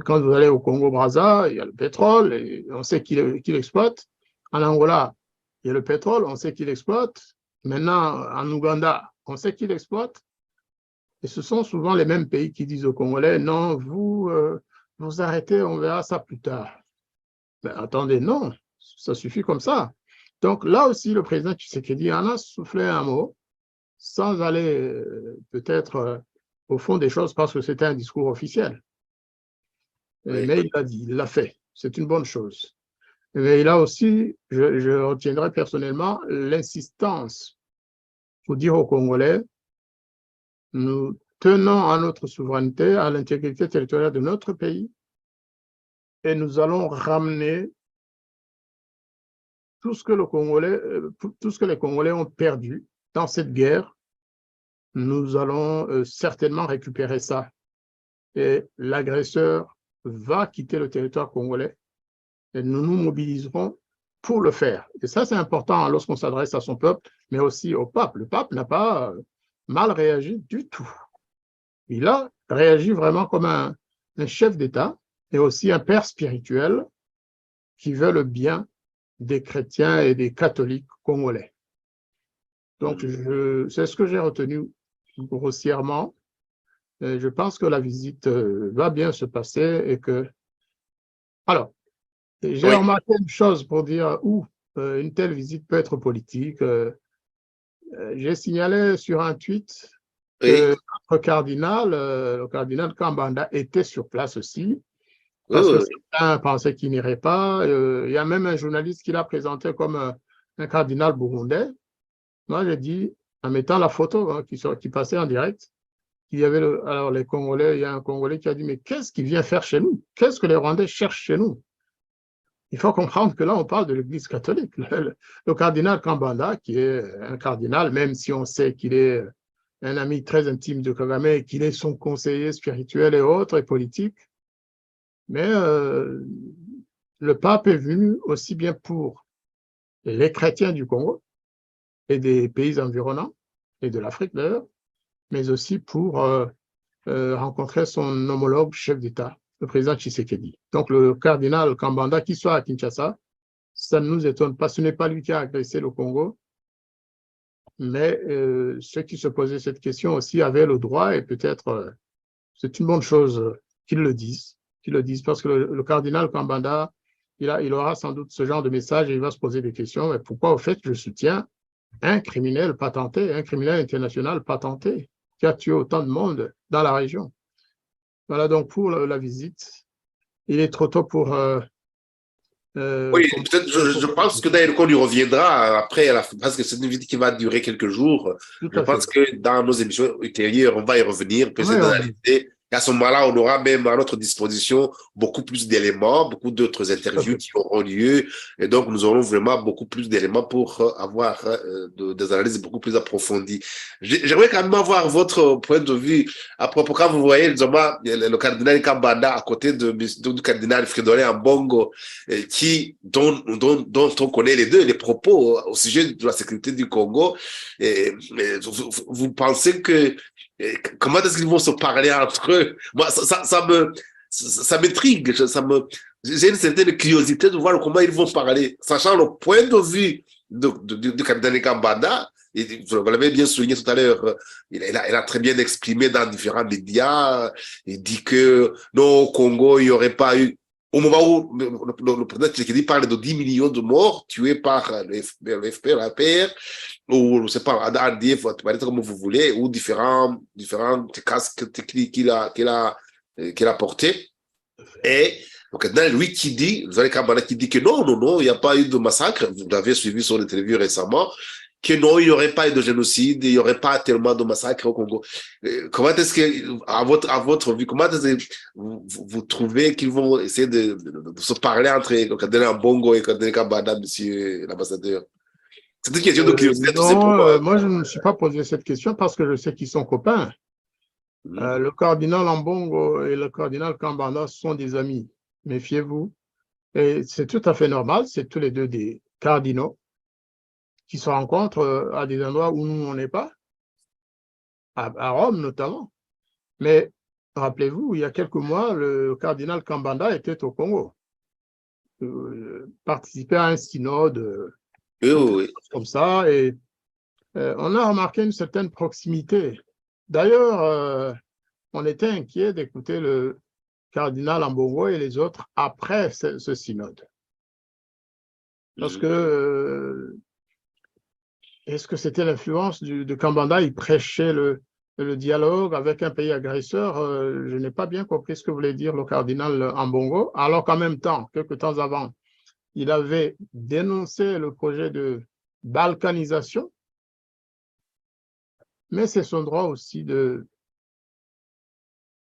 S2: quand vous allez au Congo-Brazza, il y a le pétrole, et on sait qu'il exploite. En Angola, il y a le pétrole, on sait qu'il exploite. Maintenant, en Ouganda, on sait qu'il exploite. Et ce sont souvent les mêmes pays qui disent aux Congolais, non, vous vous arrêtez, on verra ça plus tard. Mais attendez, non, ça suffit comme ça. Donc là aussi, le président Tshisekedi en a soufflé un mot, sans aller peut-être au fond des choses, parce que c'était un discours officiel.
S1: Oui.
S2: Mais il l'a dit, il l'a fait. C'est une bonne chose. Mais il a aussi, je retiendrai personnellement, l'insistance pour dire aux Congolais, nous tenons à notre souveraineté, à l'intégrité territoriale de notre pays, et nous allons ramener tout ce que les Congolais ont perdu dans cette guerre. Nous allons certainement récupérer ça. Et l'agresseur va quitter le territoire congolais et nous nous mobiliserons pour le faire. Et ça, c'est important lorsqu'on s'adresse à son peuple, mais aussi au pape. Le pape n'a pas mal réagi du tout. Il a réagi vraiment comme un chef d'État et aussi un père spirituel qui veut le bien des chrétiens et des catholiques congolais. Donc, c'est ce que j'ai retenu grossièrement. Et je pense que la visite va bien se passer et que... Alors, j'ai remarqué une chose pour dire où une telle visite peut être politique. J'ai signalé sur un tweet que notre cardinal, le cardinal Kambanda, était sur place aussi, parce que certains pensaient qu'il n'irait pas. Il y a même un journaliste qui l'a présenté comme un cardinal burundais. Moi, j'ai dit, en mettant la photo qui passait en direct, il y avait alors les Congolais, il y a un Congolais qui a dit, mais qu'est-ce qu'il vient faire chez nous? Qu'est-ce que les Rwandais cherchent chez nous? Il faut comprendre que là, on parle de l'Église catholique. Le cardinal Kambanda, qui est un cardinal, même si on sait qu'il est un ami très intime de Kagame, qu'il est son conseiller spirituel et autres, et politique, mais le pape est venu aussi bien pour les chrétiens du Congo et des pays environnants, et de l'Afrique d'ailleurs, mais aussi pour rencontrer son homologue chef d'État, le président Tshisekedi. Donc, le cardinal Kambanda, qui soit à Kinshasa, ça ne nous étonne pas. Ce n'est pas lui qui a agressé le Congo, mais ceux qui se posaient cette question aussi avaient le droit, et peut-être c'est une bonne chose qu'ils le disent, parce que le cardinal Kambanda, il aura sans doute ce genre de message et il va se poser des questions. Mais pourquoi, au fait, je soutiens un criminel patenté, un criminel international patenté, qui a tué autant de monde dans la région? Voilà donc pour la visite. Il est trop tôt pour...
S1: oui, peut-être, je pense que d'ailleurs, qu'on y reviendra après, parce que c'est une visite qui va durer quelques jours. Je pense que dans nos émissions ultérieures, on va y revenir, peut-être d'analyser. Et à ce moment-là, on aura même à notre disposition beaucoup plus d'éléments, beaucoup d'autres interviews qui auront lieu. Et donc, nous aurons vraiment beaucoup plus d'éléments pour avoir des analyses beaucoup plus approfondies. J'aimerais quand même avoir votre point de vue à propos, quand vous voyez le cardinal Kambanda à côté du cardinal Fridolin Ambongo, dont on connaît les deux, les propos au sujet de la sécurité du Congo. Vous pensez que comment est-ce qu'ils vont se parler entre eux? Moi, ça m'intrigue. J'ai une certaine curiosité de voir comment ils vont parler, sachant le point de vue du capitaine Kambanda. Vous l'avez bien souligné tout à l'heure, il a très bien exprimé dans différents médias. Il dit que non, au Congo, il n'y aurait pas eu. Au moment où le président Tshisekedi parle de 10 millions de morts tués par le FPR, l'APR, ou je ne sais pas, ADF, comme vous voulez, ou différents casques techniques qu'il a portés. Et donc, lui qui dit, vous avez Kambanda qui dit que non, il n'y a pas eu de massacre. Vous l'avez suivi sur les télévisions récemment, que non, il n'y aurait pas eu de génocide, il n'y aurait pas tellement de massacres au Congo. Comment est-ce que, à votre vue, comment est-ce que vous trouvez qu'ils vont essayer de se parler entre Kardinal Ambongo et Kardinal Kambanda, monsieur l'ambassadeur? C'est une question de curiosité, tout simplement.
S2: Moi, je ne me suis pas posé cette question parce que je sais qu'ils sont copains. Le cardinal Ambongo et le cardinal Kambanda sont des amis. Méfiez-vous. Et c'est tout à fait normal, c'est tous les deux des cardinaux qui se rencontrent à des endroits où nous, on n'est pas, à Rome notamment. Mais rappelez-vous, il y a quelques mois, le cardinal Kambanda était au Congo, participait à un synode, comme ça, et on a remarqué une certaine proximité. D'ailleurs, on était inquiet d'écouter le cardinal Ambongo et les autres après ce synode. Parce que, est-ce que c'était l'influence de Kambanda? Il prêchait le dialogue avec un pays agresseur. Je n'ai pas bien compris ce que voulait dire le cardinal Ambongo, alors qu'en même temps, quelques temps avant, il avait dénoncé le projet de balkanisation, mais c'est son droit aussi de...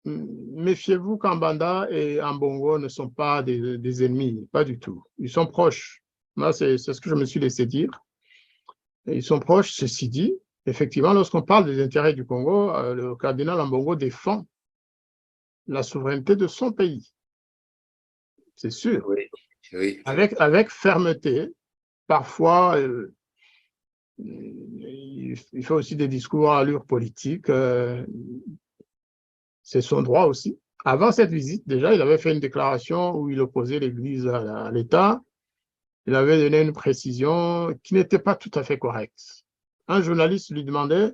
S2: Méfiez-vous, Kambanda et Ambongo ne sont pas des ennemis, pas du tout. Ils sont proches. Moi, c'est ce que je me suis laissé dire. Ils sont proches, ceci dit. Effectivement, lorsqu'on parle des intérêts du Congo, le cardinal Ambongo défend la souveraineté de son pays. C'est sûr.
S1: Oui, oui.
S2: Avec fermeté. Parfois, il fait aussi des discours à allure politique. C'est son droit aussi. Avant cette visite, déjà, il avait fait une déclaration où il opposait l'Église à l'État. Il avait donné une précision qui n'était pas tout à fait correcte. Un journaliste lui demandait,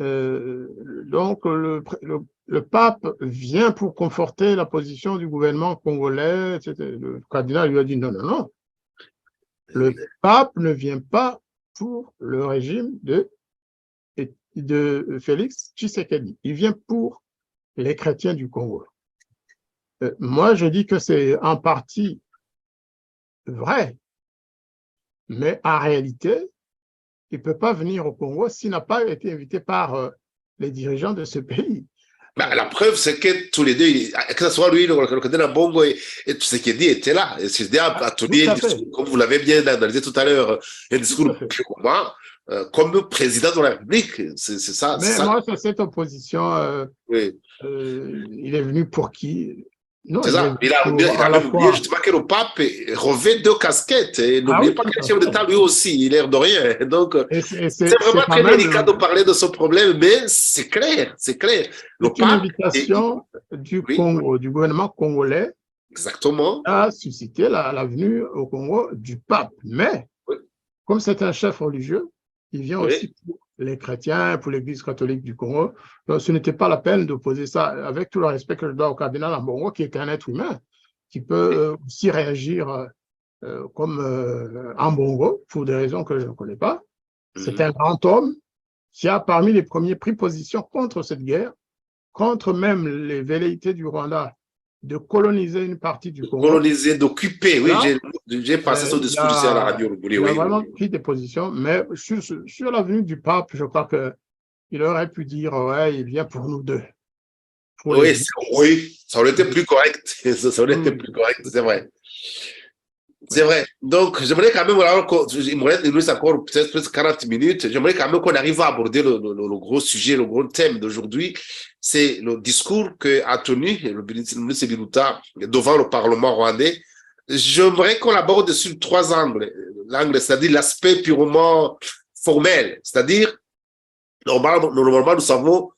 S2: donc le pape vient pour conforter la position du gouvernement congolais, etc. Le cardinal lui a dit non, non, non. Le pape ne vient pas pour le régime de Félix Tshisekedi. Il vient pour les chrétiens du Congo. Moi, je dis que c'est en partie vrai, mais en réalité, il ne peut pas venir au Congo s'il n'a pas été invité par les dirigeants de ce pays.
S1: Bah, la preuve, c'est que tous les deux, que ce soit lui, le cardinal Ambongo et Tshisekedi étaient là. Et Tshisekedi a tenu un discours, comme vous l'avez bien analysé tout à l'heure, un discours purement comme président de la République. C'est ça.
S2: Mais moi, sur cette opposition,
S1: oui.
S2: Il est venu pour qui? Non,
S1: c'est ça. Il a même oublié justement que le pape revêt deux casquettes. Et n'oubliez pas que le chef d'État, lui aussi, il est l'air de rien. Donc, c'est vraiment très délicat de parler de ce problème, mais c'est clair, c'est clair.
S2: C'est une invitation du Congo, du gouvernement congolais.
S1: Exactement.
S2: A suscité la venue au Congo du pape. Mais, comme c'est un chef religieux, il vient aussi pour les chrétiens, pour l'Église catholique du Congo. Donc, ce n'était pas la peine d'opposer ça, avec tout le respect que je dois au cardinal Ambongo, qui est un être humain, qui peut aussi réagir comme Ambongo, pour des raisons que je ne connais pas. C'est un grand homme qui a parmi les premiers pris position contre cette guerre, contre même les velléités du Rwanda de coloniser une partie du Congo.
S1: Coloniser, d'occuper, oui, j'ai passé son discours ici à la radio.
S2: Il a vraiment pris des positions, mais sur la venue du pape, je crois qu'il aurait pu dire, ouais, il vient pour nous deux.
S1: Oui, ça aurait été plus correct. Ça aurait été plus correct, c'est vrai. C'est vrai. Donc, j'aimerais quand même, il me reste encore peut-être presque 40 minutes, j'aimerais quand même qu'on arrive à aborder le gros sujet, le gros thème d'aujourd'hui. C'est le discours qu'a tenu le ministre Biruta devant le Parlement rwandais. J'aimerais qu'on aborde sur 3 angles. L'angle, c'est-à-dire l'aspect purement formel. C'est-à-dire, normalement, nous savons,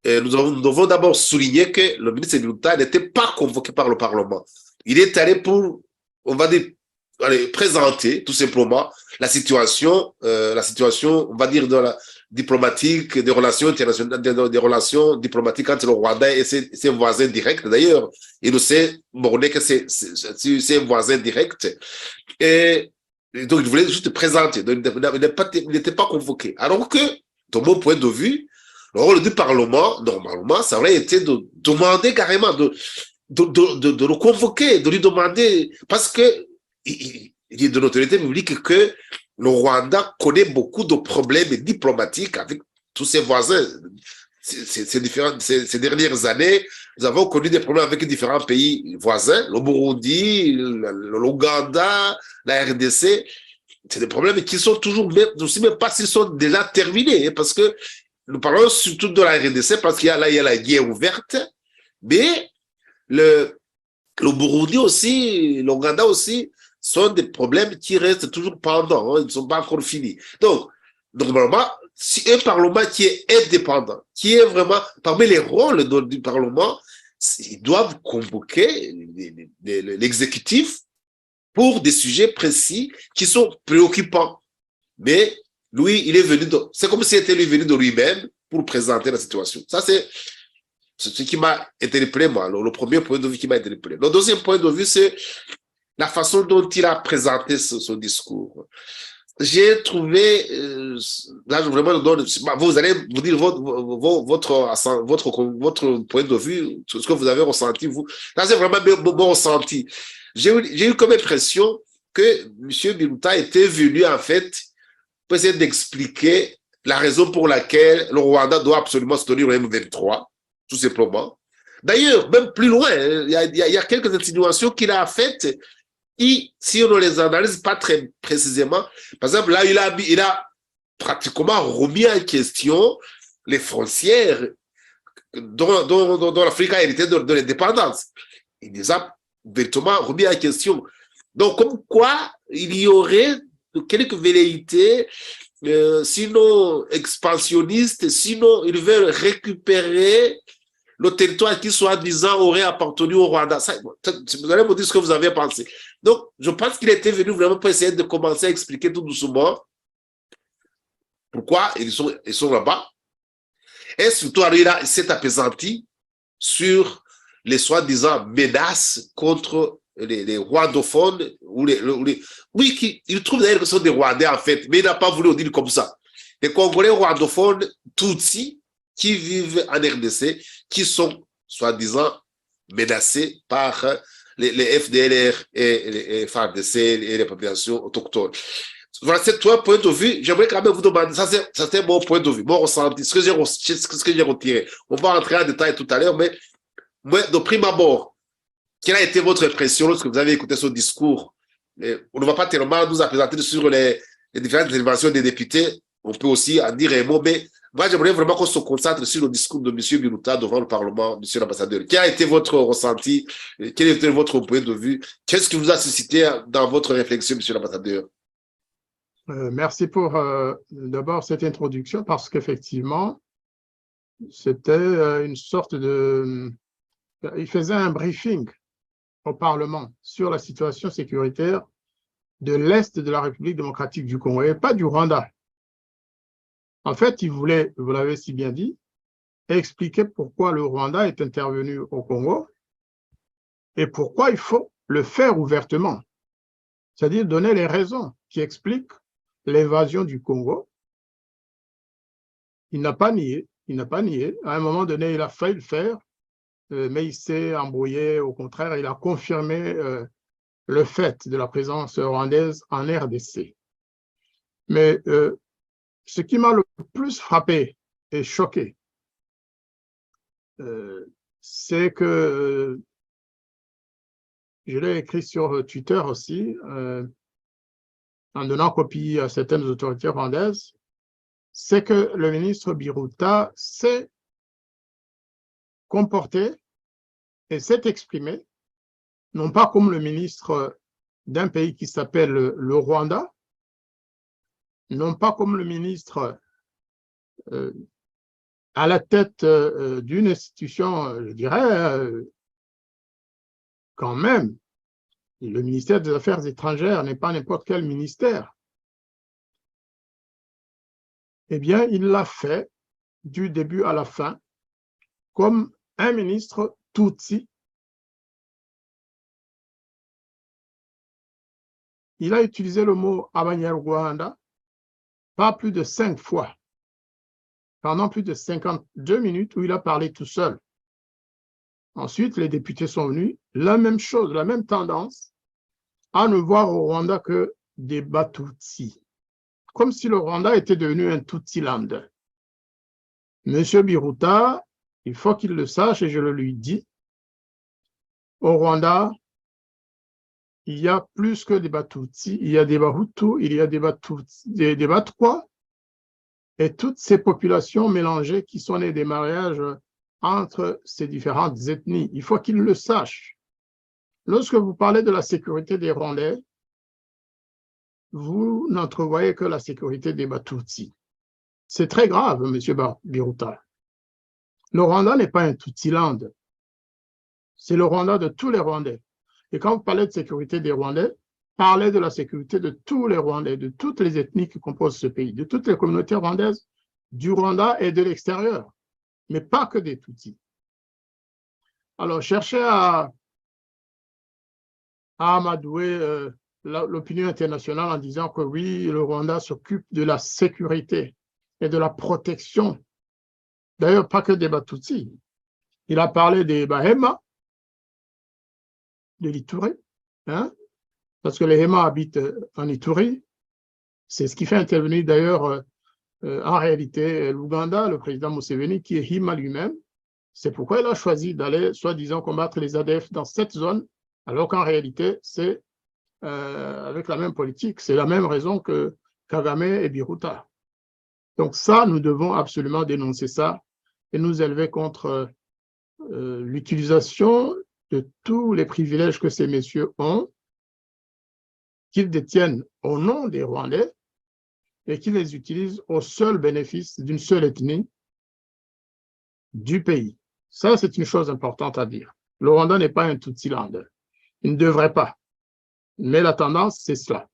S1: nous devons d'abord souligner que le ministre Biruta n'était pas convoqué par le Parlement. Il est allé pour, on va dire, présenter tout simplement la situation, on va dire, diplomatique, des relations internationales, des relations diplomatiques entre le Rwanda et ses voisins directs. D'ailleurs, il nous sait borné que c'est un voisin direct. Et donc, il voulait juste présenter. Donc, il n'était pas convoqué. Alors que, de mon point de vue, le rôle du Parlement, normalement, ça aurait été de demander carrément, de le convoquer, de lui demander, parce que il est de l'autorité publique que le Rwanda connaît beaucoup de problèmes diplomatiques avec tous ses voisins. Ces dernières années, nous avons connu des problèmes avec différents pays voisins, le Burundi, l'Ouganda, la RDC. C'est des problèmes qui sont toujours, je ne sais même pas s'ils sont déjà terminés, parce que nous parlons surtout de la RDC, parce qu'il y a la guerre ouverte, mais le Burundi aussi, l'Ouganda aussi, sont des problèmes qui restent toujours pendants, hein, ils ne sont pas encore finis. Donc, normalement, si un Parlement qui est indépendant, qui est vraiment parmi les rôles du Parlement, ils doivent convoquer l'exécutif pour des sujets précis qui sont préoccupants. Mais lui, il est venu c'est comme s'il était lui venu de lui-même pour présenter la situation. Ça, c'est ce qui m'a interpellé, moi, le premier point de vue qui m'a interpellé. Le deuxième point de vue, c'est la façon dont il a présenté son discours. J'ai trouvé, là, je vraiment donne, vous allez vous dire votre point de vue, ce que vous avez ressenti, vous. Là, c'est vraiment mon ressenti. J'ai eu comme impression que M. Biruta était venu, en fait, pour essayer d'expliquer la raison pour laquelle le Rwanda doit absolument se tenir au M23, tout simplement. D'ailleurs, même plus loin, il y a quelques insinuations qu'il a faites. Et si on ne les analyse pas très précisément, par exemple, là, il a pratiquement remis en question les frontières dont l'Afrique a hérité de l'indépendance. Il les a véritablement remis en question. Donc, comme quoi, il y aurait quelques velléités, sinon expansionnistes, sinon ils veulent récupérer le territoire qui, soi-disant, aurait appartenu au Rwanda. Ça, vous allez me dire ce que vous avez pensé. Donc, je pense qu'il était venu vraiment pour essayer de commencer à expliquer tout doucement pourquoi ils sont là-bas. Et surtout, il s'est apaisanti sur les soi-disant menaces contre les rwandophones. Oui, il trouve d'ailleurs que ce sont des Rwandais, en fait, mais il n'a pas voulu le dire comme ça. Les Congolais rwandophones, Tutsis, qui vivent en RDC, qui sont, soi-disant, menacés par les FDLR et les FARDC et les populations autochtones. Voilà, c'est toi, point de vue. J'aimerais quand même vous demander, ça c'est mon point de vue, mon ressenti, ce que j'ai retiré. On va rentrer en détail tout à l'heure, mais de prime abord, quelle a été votre impression lorsque vous avez écouté ce discours? On ne va pas tellement nous présenter sur les différentes interventions des députés, on peut aussi en dire un mot, mais moi, j'aimerais vraiment qu'on se concentre sur le discours de M. Biruta devant le Parlement, M. l'ambassadeur. Quel a été votre ressenti? Quel était votre point de vue? Qu'est-ce qui vous a suscité dans votre réflexion, M. l'ambassadeur?
S2: Merci pour d'abord cette introduction, parce qu'effectivement, c'était une sorte de... Il faisait un briefing au Parlement sur la situation sécuritaire de l'Est de la République démocratique du Congo, et pas du Rwanda. En fait, il voulait, vous l'avez si bien dit, expliquer pourquoi le Rwanda est intervenu au Congo et pourquoi il faut le faire ouvertement. C'est-à-dire donner les raisons qui expliquent l'invasion du Congo. Il n'a pas nié, À un moment donné, il a failli le faire, mais il s'est embrouillé. Au contraire, il a confirmé le fait de la présence rwandaise en RDC. Mais ce qui m'a le plus frappé et choqué, c'est que, je l'ai écrit sur Twitter aussi, en donnant copie à certaines autorités rwandaises, c'est que le ministre Biruta s'est comporté et s'est exprimé, non pas comme le ministre d'un pays qui s'appelle le Rwanda, non pas comme le ministre à la tête d'une institution, je dirais, quand même, le ministère des Affaires étrangères n'est pas n'importe quel ministère. Eh bien, il l'a fait du début à la fin comme un ministre Tutsi. Il a utilisé le mot Abanyarwanda pas plus de 5 fois, pendant plus de 52 minutes où il a parlé tout seul. Ensuite, les députés sont venus, la même chose, la même tendance, à ne voir au Rwanda que des Batutsi, comme si le Rwanda était devenu un Tutsi-land. Monsieur Biruta, il faut qu'il le sache et je le lui dis, au Rwanda, il y a plus que des Batutsi, il y a des Bahutus, il y a des Batwa, et toutes ces populations mélangées qui sont nées des mariages entre ces différentes ethnies. Il faut qu'ils le sachent. Lorsque vous parlez de la sécurité des Rwandais, vous n'entrevoyez que la sécurité des Batutsi. C'est très grave, M. Biruta. Le Rwanda n'est pas un Tutsi-land. C'est le Rwanda de tous les Rwandais. Et quand vous parlez de sécurité des Rwandais, parlez de la sécurité de tous les Rwandais, de toutes les ethnies qui composent ce pays, de toutes les communautés rwandaises, du Rwanda et de l'extérieur, mais pas que des Tutsis. Alors, chercher à amadouer l'opinion internationale en disant que oui, le Rwanda s'occupe de la sécurité et de la protection. D'ailleurs, pas que des Batutsi. Il a parlé des Bahema, de l'Ituri, hein, parce que les Hema habitent en Ituri. C'est ce qui fait intervenir d'ailleurs en réalité l'Ouganda, le président Museveni, qui est Hima lui-même. C'est pourquoi il a choisi d'aller, soi-disant, combattre les ADF dans cette zone, alors qu'en réalité, c'est avec la même politique. C'est la même raison que Kagame et Biruta. Donc ça, nous devons absolument dénoncer ça et nous élever contre l'utilisation de tous les privilèges que ces messieurs ont, qu'ils détiennent au nom des Rwandais et qu'ils les utilisent au seul bénéfice d'une seule ethnie du pays. Ça, c'est une chose importante à dire. Le Rwanda n'est pas un Tutsi-land. Il ne devrait pas. Mais la tendance, c'est cela.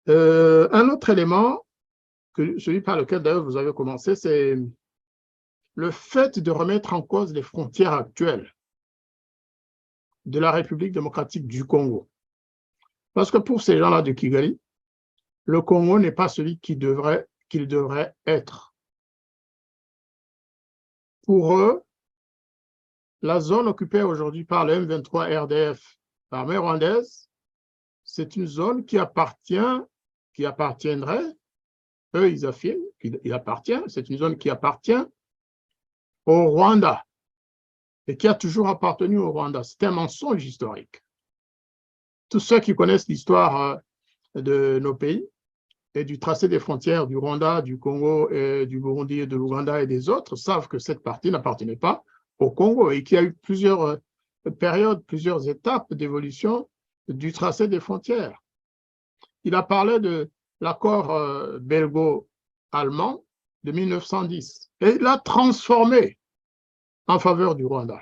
S2: Un autre élément, celui par lequel d'ailleurs vous avez commencé, c'est le fait de remettre en cause les frontières actuelles de la République démocratique du Congo. Parce que pour ces gens-là de Kigali, le Congo n'est pas celui qu'il devrait être. Pour eux, la zone occupée aujourd'hui par le M23 RDF, l'armée rwandaise, c'est une zone qui appartiendrait, eux ils affirment qu'il appartient, c'est une zone qui appartient au Rwanda et qui a toujours appartenu au Rwanda. C'est un mensonge historique. Tous ceux qui connaissent l'histoire de nos pays et du tracé des frontières du Rwanda, du Congo, et du Burundi, et de l'Ouganda et des autres savent que cette partie n'appartenait pas au Congo et qu'il y a eu plusieurs périodes, plusieurs étapes d'évolution du tracé des frontières. Il a parlé de l'accord belgo-allemand de 1910 et il l'a transformé en faveur du Rwanda.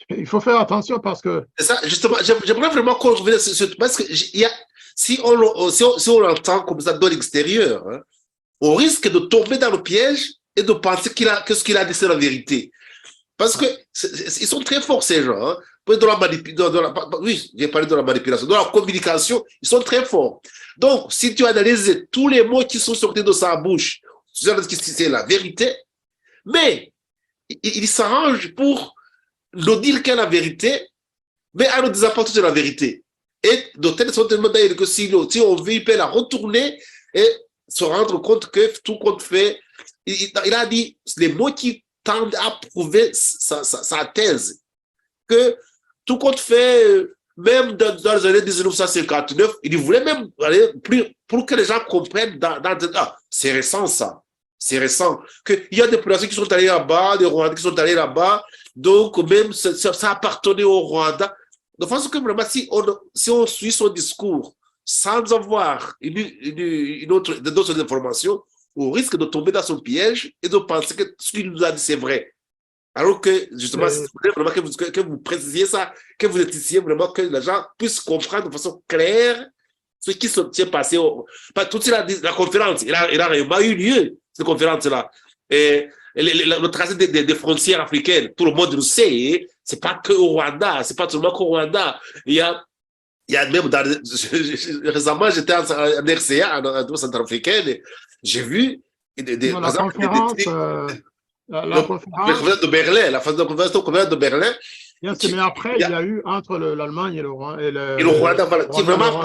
S2: Il faut faire attention parce que...
S1: C'est ça, justement, j'aimerais vraiment qu'on revienne sur ce... Parce que si on l'entend comme ça dans l'extérieur, hein, on risque de tomber dans le piège et de penser que ce qu'il a dit, c'est la vérité. Parce que ils sont très forts, ces gens. Hein. Oui, j'ai parlé de la manipulation. Dans la communication, ils sont très forts. Donc, si tu analyses tous les mots qui sont sortis de sa bouche, c'est la vérité, mais il s'arrange pour nous dire qu'est la vérité, mais à nous disapporter de la vérité. Et de telle sorte que si on veut, il peut la retourner et se rendre compte que tout compte fait. Il a dit les mots qui tendent à prouver sa thèse, que tout compte fait, même dans les années 1959, il voulait même aller pour que les gens comprennent c'est récent ça. C'est récent. Il y a des personnes qui sont allées là-bas, des Rwandais qui sont allés là-bas, donc même ça appartenait au Rwanda. De façon que vraiment, si on suit son discours sans avoir d'autres informations, on risque de tomber dans son piège et de penser que ce qu'il nous a dit, c'est vrai. Alors que, justement, c'est vraiment que vous précisiez ça, que vous étiez vraiment que les gens puissent comprendre de façon claire ce qui s'est passé. Toute la conférence, il a réellement eu lieu, cette conférence-là. Et le tracé des frontières africaines, tout le monde le sait, c'est pas que au Rwanda, c'est pas seulement qu'au Rwanda. Il y a même récemment, j'étais en RCA, en centrafricaine, j'ai vu
S2: la conférence
S1: de Berlin, la conférence de Berlin.
S2: Yes, mais après, il y a eu entre l'Allemagne et le
S1: Rwanda, voilà, qui vraiment,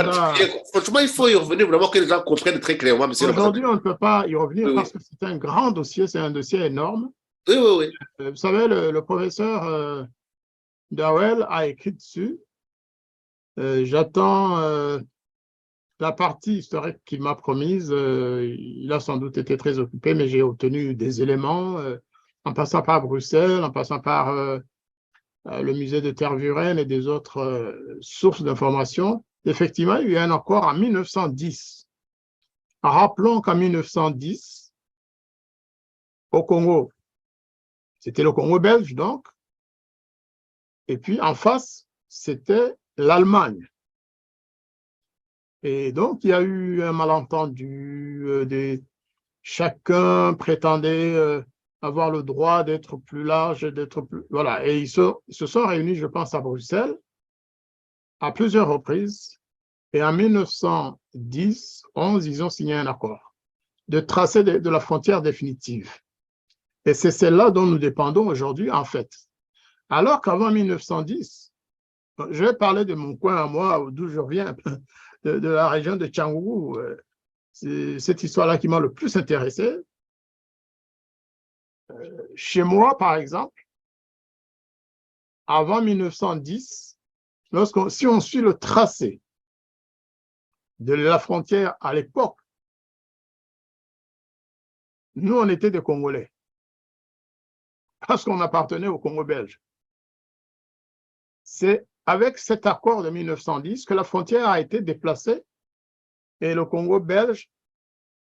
S1: franchement, il faut y revenir vraiment que les gens comprennent très clairement.
S2: Aujourd'hui, on ne peut pas y revenir parce que c'est un grand dossier, c'est un dossier énorme.
S1: Oui, oui, oui.
S2: Vous savez, le professeur Dawel a écrit dessus. J'attends la partie historique qu'il m'a promise. Il a sans doute été très occupé, mais j'ai obtenu des éléments en passant par Bruxelles, en passant par le musée de Tervuren et des autres sources d'informations. Effectivement, il y a eu un accord en 1910. Rappelons qu'en 1910, au Congo, c'était le Congo belge donc, et puis en face, c'était l'Allemagne. Et donc, il y a eu un malentendu, chacun prétendait avoir le droit d'être plus large, d'être plus… Voilà, et ils se sont réunis, je pense, à Bruxelles à plusieurs reprises. Et en 1910-11, ils ont signé un accord de tracer de la frontière définitive. Et c'est celle-là dont nous dépendons aujourd'hui, en fait. Alors qu'avant 1910, je vais parler de mon coin à moi, d'où je viens, de la région de Canggu. C'est cette histoire-là qui m'a le plus intéressé. Chez moi, par exemple, avant 1910, si on suit le tracé de la frontière à l'époque, nous, on était des Congolais, parce qu'on appartenait au Congo belge. C'est avec cet accord de 1910 que la frontière a été déplacée et le Congo belge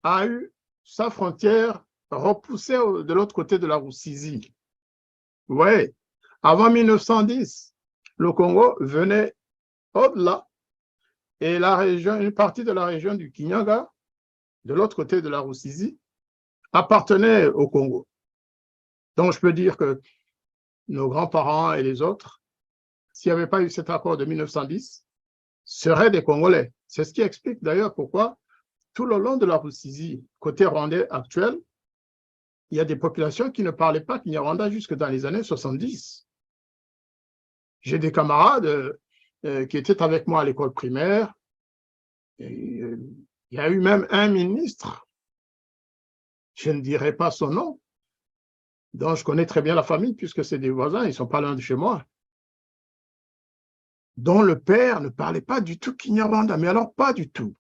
S2: a eu sa frontière repoussée de l'autre côté de la Rusizi. Oui, avant 1910, le Congo venait au-delà et une partie de la région du Kinyaga, de l'autre côté de la Rusizi, appartenait au Congo. Donc, je peux dire que nos grands-parents et les autres, s'il n'y avait pas eu cet accord de 1910, seraient des Congolais. C'est ce qui explique d'ailleurs pourquoi tout le long de la Rusizi, côté rwandais actuel, il y a des populations qui ne parlaient pas kinyarwanda jusque dans les années 70. J'ai des camarades qui étaient avec moi à l'école primaire. Il y a eu même un ministre, je ne dirai pas son nom, dont je connais très bien la famille puisque c'est des voisins, ils ne sont pas loin de chez moi, dont le père ne parlait pas du tout kinyarwanda, mais alors pas du tout.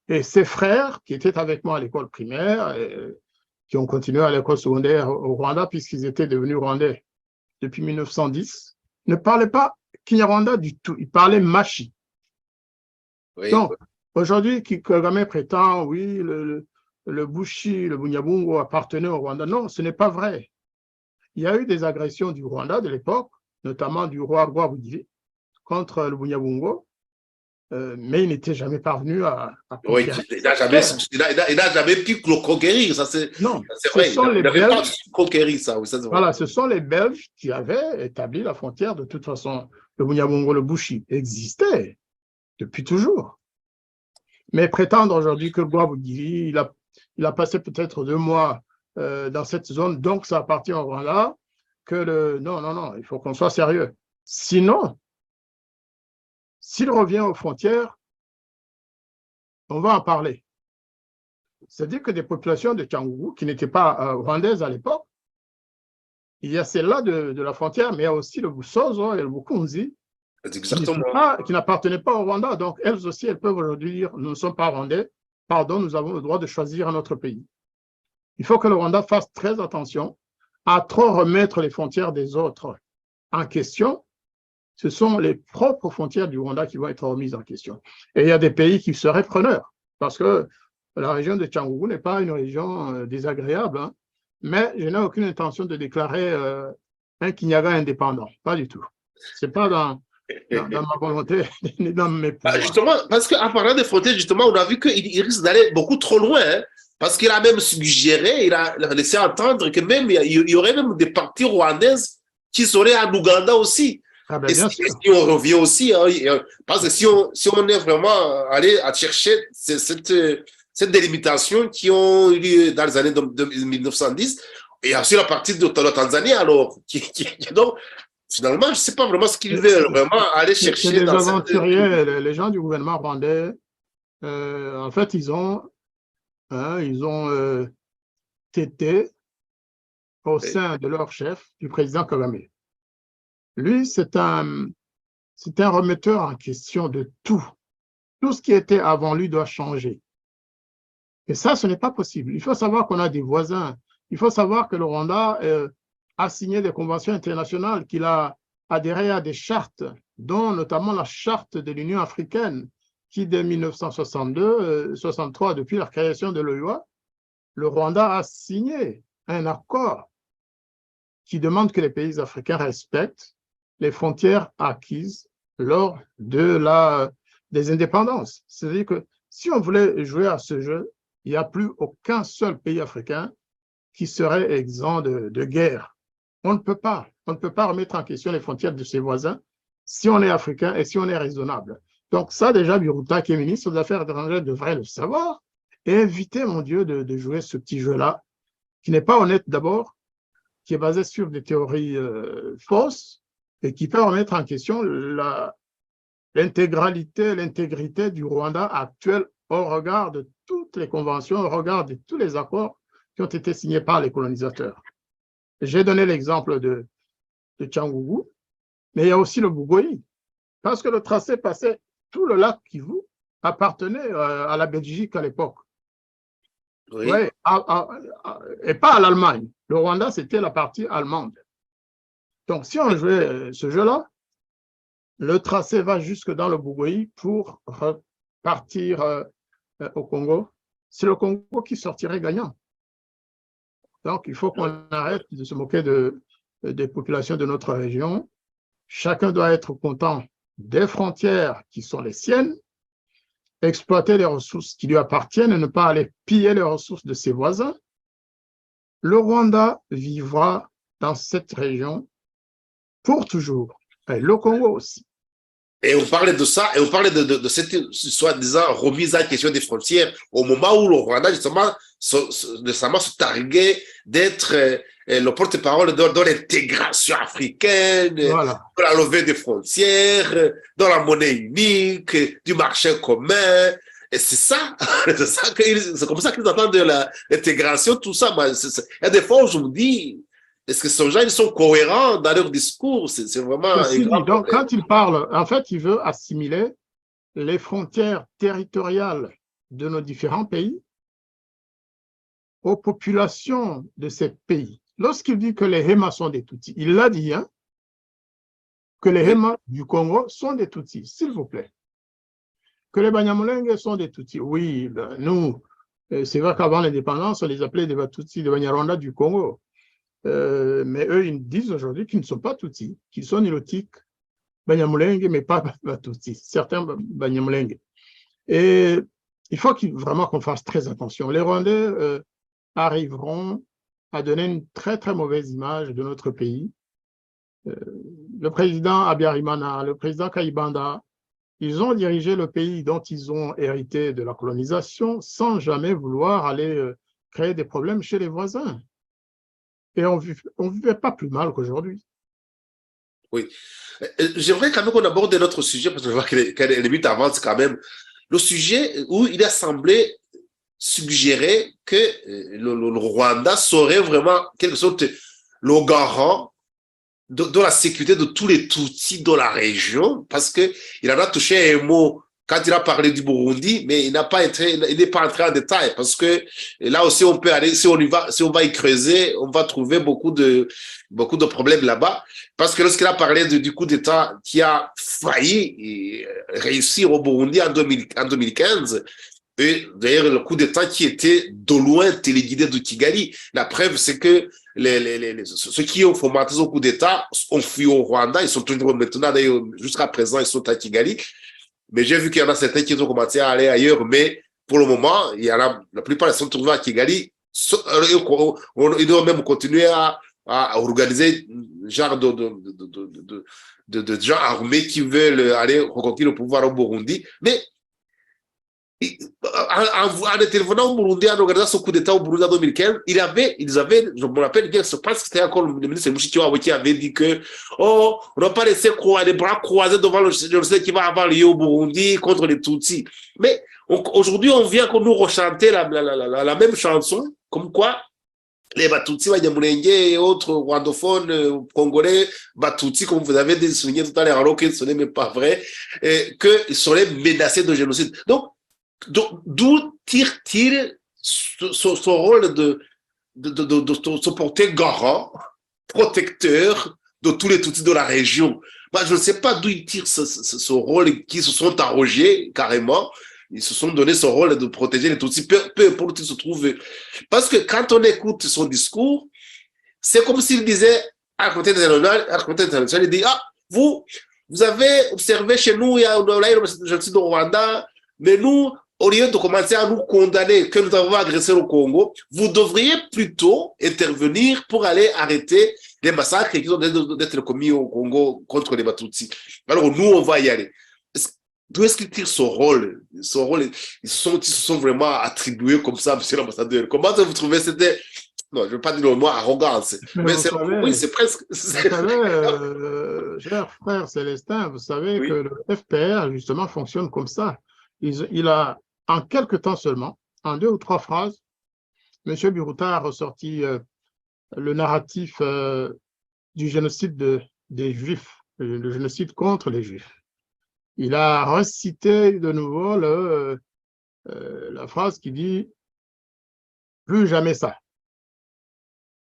S2: Et ses frères, qui étaient avec moi à l'école primaire, qui ont continué à l'école secondaire au Rwanda, puisqu'ils étaient devenus rwandais depuis 1910, ne parlaient pas kinyarwanda du tout, ils parlaient machi. Oui. Donc, aujourd'hui, Kagame prétend, oui, le Bushi, le Bunyabungo appartenait au Rwanda. Non, ce n'est pas vrai. Il y a eu des agressions du Rwanda de l'époque, notamment du roi Rwabugiri contre le Bunyabungo, mais il n'était jamais parvenu à
S1: oui, il n'a jamais pu conquérir, ça c'est vrai. Il n'avait pas conquéri ça. Oui, ça
S2: voilà, ce sont les Belges qui avaient établi la frontière. De toute façon, le Bunyabungo, le Bushi existait depuis toujours. Mais prétendre aujourd'hui que Rwabugiri, il a passé peut-être 2 mois dans cette zone, donc ça appartient au Rwanda, non, il faut qu'on soit sérieux. Sinon, s'il revient aux frontières, on va en parler. C'est-à-dire que des populations de Canggu qui n'étaient pas rwandaises à l'époque, il y a celle-là de la frontière, mais il y a aussi le Busozo et le Bukunzi qui n'appartenaient pas au Rwanda. Donc, elles aussi, elles peuvent aujourd'hui dire, nous ne sommes pas rwandais, pardon, nous avons le droit de choisir un autre pays. Il faut que le Rwanda fasse très attention à trop remettre les frontières des autres en question. Ce sont les propres frontières du Rwanda qui vont être remises en question. Et il y a des pays qui seraient preneurs, parce que la région de Canggu n'est pas une région désagréable, hein, mais je n'ai aucune intention de déclarer un Kinyaga indépendant, pas du tout. Ce n'est pas dans ma volonté, ni dans mes pouvoirs.
S1: Justement, parce qu'en parlant des frontières, justement, on a vu qu'il risque d'aller beaucoup trop loin, hein, parce qu'il a même suggéré, il a laissé entendre que même il y aurait même des parties rwandaises qui seraient en Ouganda aussi.
S2: Ah ben,
S1: et si on revient aussi, hein, parce que si on est vraiment allé à chercher cette délimitation qui ont eu lieu dans les années de 1910, et aussi la partie de la Tanzanie, alors, donc, finalement, je ne sais pas vraiment ce qu'ils veulent vraiment aller chercher.
S2: Les aventuriers, les gens du gouvernement rwandais, en fait, ils ont tété au sein de leur chef, du président Kagame. Lui, c'est un remetteur en question de tout. Tout ce qui était avant lui doit changer. Et ça, ce n'est pas possible. Il faut savoir qu'on a des voisins. Il faut savoir que le Rwanda a signé des conventions internationales, qu'il a adhéré à des chartes, dont notamment la charte de l'Union africaine, qui dès 1963, depuis la création de l'OUA, le Rwanda a signé un accord qui demande que les pays africains respectent les frontières acquises lors des indépendances. C'est-à-dire que si on voulait jouer à ce jeu, il n'y a plus aucun seul pays africain qui serait exempt de guerre. On ne peut pas remettre en question les frontières de ses voisins si on est africain et si on est raisonnable. Donc ça, déjà, Biruta, qui est ministre des Affaires étrangères, devrait le savoir et éviter, mon Dieu, de jouer ce petit jeu-là, qui n'est pas honnête d'abord, qui est basé sur des théories fausses et qui peut remettre en question l'intégrité du Rwanda actuel au regard de toutes les conventions, au regard de tous les accords qui ont été signés par les colonisateurs. J'ai donné l'exemple de Cyangugu, mais il y a aussi le Bugoyi, parce que le tracé passait, tout le lac Kivu appartenait à la Belgique à l'époque.
S1: Oui.
S2: Ouais, et pas à l'Allemagne. Le Rwanda, c'était la partie allemande. Donc, si on jouait ce jeu-là, le tracé va jusque dans le Bugoyi pour repartir au Congo. C'est le Congo qui sortirait gagnant. Donc, il faut qu'on arrête de se moquer des populations de notre région. Chacun doit être content des frontières qui sont les siennes, exploiter les ressources qui lui appartiennent et ne pas aller piller les ressources de ses voisins. Le Rwanda vivra dans cette région pour toujours. Et le Congo aussi.
S1: Et on parlait de ça, et on parlait de cette soi-disant remise en question des frontières au moment où le Rwanda, justement, se targuait d'être le porte-parole de l'intégration africaine,
S2: Voilà.
S1: de la levée des frontières, de la monnaie unique, du marché commun. Et c'est ça, c'est comme ça qu'ils entendent l'intégration, tout ça. Il y a des fois où je me dis, est-ce que ces gens, ils sont cohérents dans leur discours? C'est vraiment un grand
S2: Donc,
S1: problème.
S2: quand il parle, en fait, il veut assimiler les frontières territoriales de nos différents pays aux populations de ces pays. Lorsqu'il dit que les Hémas sont des Tutsis, il l'a dit, hein, que les Hémas du Congo sont des Tutsis, s'il vous plaît. Que les Banyamulenge sont des Tutsis. Oui, nous, c'est vrai qu'avant l'indépendance, on les appelait des Tutsis, des Banyarwanda du Congo. Mais eux, ils disent aujourd'hui qu'ils ne sont pas Tutsis, qu'ils sont nilotiques, Banyamulenge, mais pas Tutsis, certains Banyamulenge. Et il faut vraiment qu'on fasse très attention. Les Rwandais arriveront à donner une très, très mauvaise image de notre pays. Le président Abiyarimana, le président Kayibanda, ils ont dirigé le pays dont ils ont hérité de la colonisation sans jamais vouloir aller créer des problèmes chez les voisins. Et on ne vivait pas plus mal qu'aujourd'hui.
S1: Oui. J'aimerais quand même qu'on aborde notre sujet, parce que je vois que les minutes avancent quand même. Le sujet où il a semblé suggérer que le Rwanda serait vraiment, quelque sorte, le garant de la sécurité de tous les Tutsis dans la région, parce qu'il en a touché un mot quand il a parlé du Burundi, mais il n'est pas entré en détail, parce que là aussi on peut aller, si on va y creuser, on va trouver beaucoup de problèmes là-bas, parce que lorsqu'il a parlé du coup d'État qui a failli réussir au Burundi en 2015, et d'ailleurs le coup d'État qui était de loin téléguidé de Kigali. La preuve, c'est que ceux qui ont fomenté ce coup d'État ont fui au Rwanda, ils sont toujours maintenant, d'ailleurs, jusqu'à présent, ils sont à Kigali. Mais j'ai vu qu'il y en a certains qui ont commencé à aller ailleurs, mais pour le moment, il y en a, la plupart ils sont trouvés à Kigali. Ils doivent même continuer à organiser un genre de gens armés qui veulent aller reconquérir le pouvoir au Burundi. Mais en intervenant au Burundi, en organisant ce coup d'État au Burundi en 2015, ils avaient, je me rappelle bien, je pense que c'était encore le ministre Mushikiwabo qui avait dit que, oh, on ne va pas laisser les bras croisés devant le génocide qui va avoir lieu au Burundi contre les Tutsis. Mais aujourd'hui, on vient qu'on nous rechanter la même chanson, comme quoi les Batutsi, Banyamulenge et autres rwandophones congolais, Batutsi, comme vous avez souligné tout à l'heure, alors que ce n'est même pas vrai, qu'ils seraient menacés de génocide. Donc, d'où tire-t-il son rôle de se porter garant, protecteur de tous les Tutsis de la région? Moi, je ne sais pas d'où il tire ce rôle, qui se sont arrogés carrément. Ils se sont donné ce rôle de protéger les Tutsis, peu importe où ils se trouvent. Parce que quand on écoute son discours, c'est comme s'il disait à côté international, il dit, ah, vous avez observé chez nous, il y a le génocide au Rwanda, mais nous, au lieu de commencer à nous condamner que nous avons agressé le Congo, vous devriez plutôt intervenir pour aller arrêter les massacres qui ont d'être commis au Congo contre les Batutsis. Alors nous, on va y aller. D'où est-ce qu'il tire son rôle? Son rôle, ils se sont vraiment attribués comme ça, monsieur l'ambassadeur. Comment vous trouvez c'était... Non, je ne veux pas dire le mot arrogance, mais c'est oui, c'est presque...
S2: Vous savez, cher frère Célestin, vous savez
S1: oui.
S2: que le FPR, justement, fonctionne comme ça. Il a, en quelques temps seulement, en 2 ou 3 phrases, M. Biruta a ressorti le narratif du génocide des Juifs, le génocide contre les Juifs. Il a recité de nouveau la phrase qui dit « plus jamais ça ».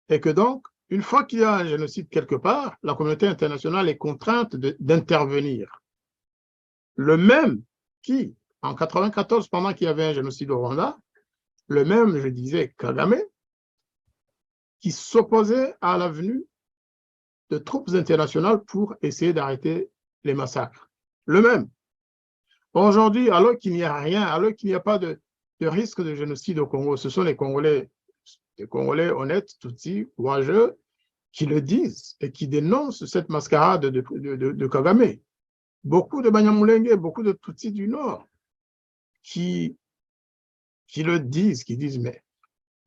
S2: Et que donc, une fois qu'il y a un génocide quelque part, la communauté internationale est contrainte d'intervenir. Le même qui, en 1994, pendant qu'il y avait un génocide au Rwanda, le même, je disais, Kagame, qui s'opposait à la venue de troupes internationales pour essayer d'arrêter les massacres. Le même. Aujourd'hui, alors qu'il n'y a rien, alors qu'il n'y a pas de risque de génocide au Congo, ce sont les Congolais honnêtes, Tutsis, courageux, qui le disent et qui dénoncent cette mascarade de Kagame. Beaucoup de Banyamulenge, beaucoup de Tutsis du Nord qui le disent, qui disent, mais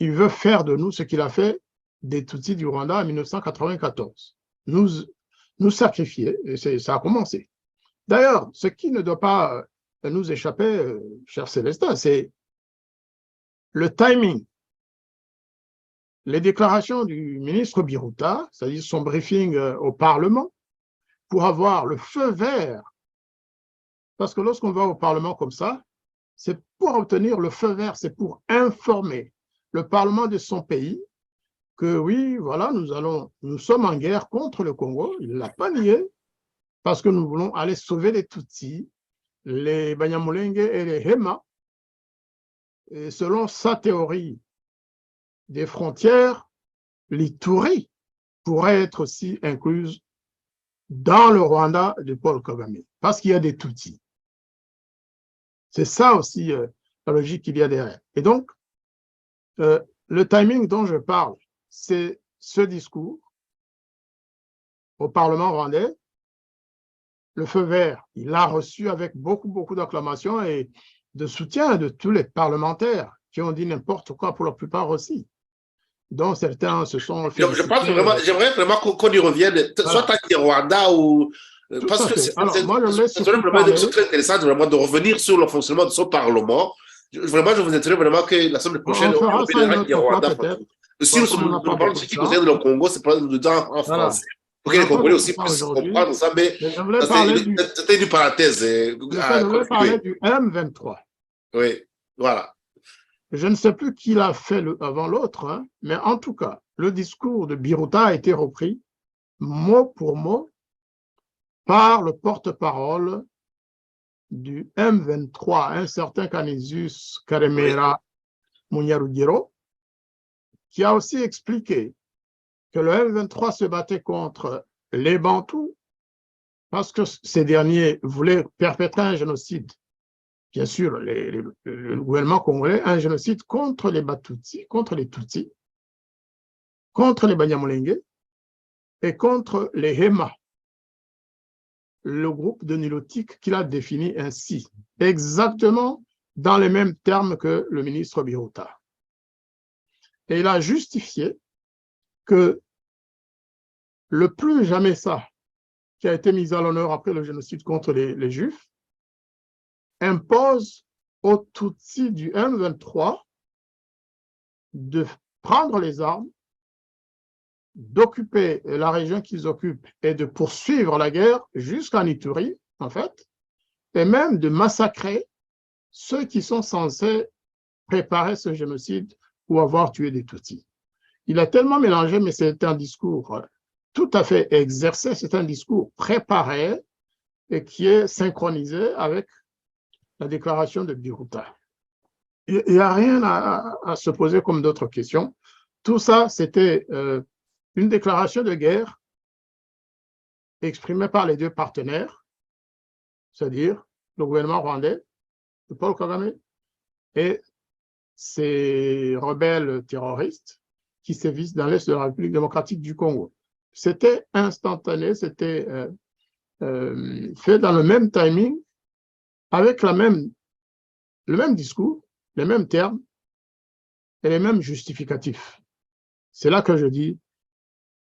S2: il veut faire de nous ce qu'il a fait des Tutsis du Rwanda en 1994. Nous sacrifier, et ça a commencé. D'ailleurs, ce qui ne doit pas nous échapper, cher Célestin, c'est le timing. Les déclarations du ministre Biruta, c'est-à-dire son briefing au Parlement, pour avoir le feu vert. Parce que lorsqu'on va au Parlement comme ça, c'est pour obtenir le feu vert, c'est pour informer le Parlement de son pays que oui, voilà, nous sommes en guerre contre le Congo, il ne l'a pas nié, parce que nous voulons aller sauver les Tutsis, les Banyamulenge et les Hema. Et selon sa théorie des frontières, l'Ituri pourrait être aussi incluse dans le Rwanda de Paul Kagame, parce qu'il y a des Tutsis. C'est ça aussi la logique qu'il y a derrière. Et donc, le timing dont je parle, c'est ce discours au Parlement rwandais. Le feu vert, il l'a reçu avec beaucoup d'acclamations et de soutien de tous les parlementaires qui ont dit n'importe quoi pour la plupart aussi. Dont certains se sont félicités.
S1: Je pense vraiment, j'aimerais vraiment qu'on y revienne, soit à Rwanda ou... Parce que c'est très intéressant vraiment de revenir sur le fonctionnement de ce Parlement. Vraiment, je vous intéresse vraiment que la semaine prochaine,
S2: on fera ça une autre fois peut-être.
S1: Si nous parlons de ce qui concerne le Congo, c'est pas dedans en français. Pour que les Congolais aussi puissent comprendre ça, mais c'était une parenthèse.
S2: Je voulais parler du M23.
S1: Oui, voilà.
S2: Je ne sais plus qui l'a fait avant l'autre, hein, mais en tout cas, le discours de Biruta a été repris mot pour mot par le porte-parole du M23, un certain Canisius Karemera Munyarugiro, qui a aussi expliqué que le M23 se battait contre les Bantous parce que ces derniers voulaient perpétrer un génocide. Bien sûr, le gouvernement congolais, un génocide contre les Batutsis, contre les Tutsis, contre les Banyamulenge et contre les Hema, le groupe de Nilotique qu'il a défini ainsi, exactement dans les mêmes termes que le ministre Biruta. Et il a justifié que le plus jamais ça, qui a été mis à l'honneur après le génocide contre les Juifs, impose aux Tutsis du M23 de prendre les armes, d'occuper la région qu'ils occupent et de poursuivre la guerre jusqu'en Ituri, en fait, et même de massacrer ceux qui sont censés préparer ce génocide ou avoir tué des Tutsis. Il a tellement mélangé, mais c'est un discours tout à fait exercé, c'est un discours préparé et qui est synchronisé avec la déclaration de Biruta. Il n'y a rien à se poser comme d'autres questions. Tout ça, c'était une déclaration de guerre exprimée par les deux partenaires, c'est-à-dire le gouvernement rwandais de Paul Kagame et ces rebelles terroristes qui sévissent dans l'est de la République démocratique du Congo. C'était instantané, c'était fait dans le même timing, avec le même discours, les mêmes termes et les mêmes justificatifs. C'est là que je dis.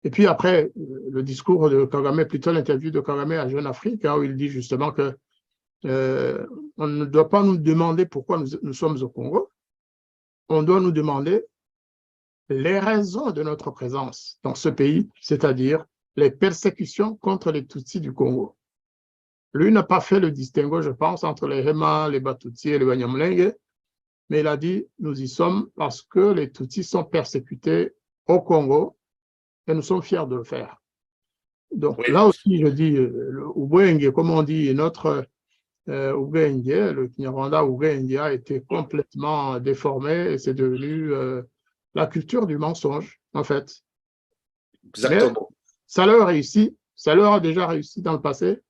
S2: Et puis après, le discours de Kagame, plutôt l'interview de Kagame à Jeune Afrique, où il dit justement que on ne doit pas nous demander pourquoi nous sommes au Congo, on doit nous demander les raisons de notre présence dans ce pays, c'est-à-dire les persécutions contre les Tutsis du Congo. Lui n'a pas fait le distinguo, je pense, entre les Hema, les Batutsi et les Banyamulenge, mais il a dit, nous y sommes parce que les Tutsis sont persécutés au Congo et nous sommes fiers de le faire. Donc
S1: Oui.
S2: là aussi, je dis, le Ubwenge, comme on dit, notre Ubwenge, le Kinyarwanda Ubwenge a été complètement déformé et c'est devenu la culture du mensonge, en fait.
S1: Exactement.
S2: Mais ça leur réussit, ça leur a déjà réussi dans le passé,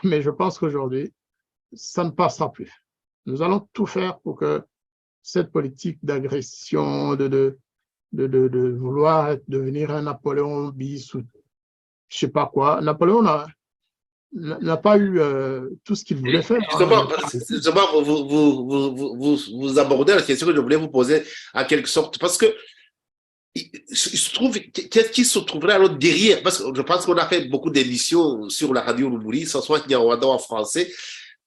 S2: mais je pense qu'aujourd'hui, ça ne passera plus. Nous allons tout faire pour que cette politique d'agression, de vouloir devenir un Napoléon bis ou je ne sais pas quoi, Napoléon n'a pas eu tout ce qu'il voulait faire.
S1: Justement, vous abordez la question que je voulais vous poser en quelque sorte, parce que il se trouve, qu'est-ce qui se trouverait alors derrière? Parce que je pense qu'on a fait beaucoup d'émissions sur la radio Lumuri, sans soit Kinyarwanda en français,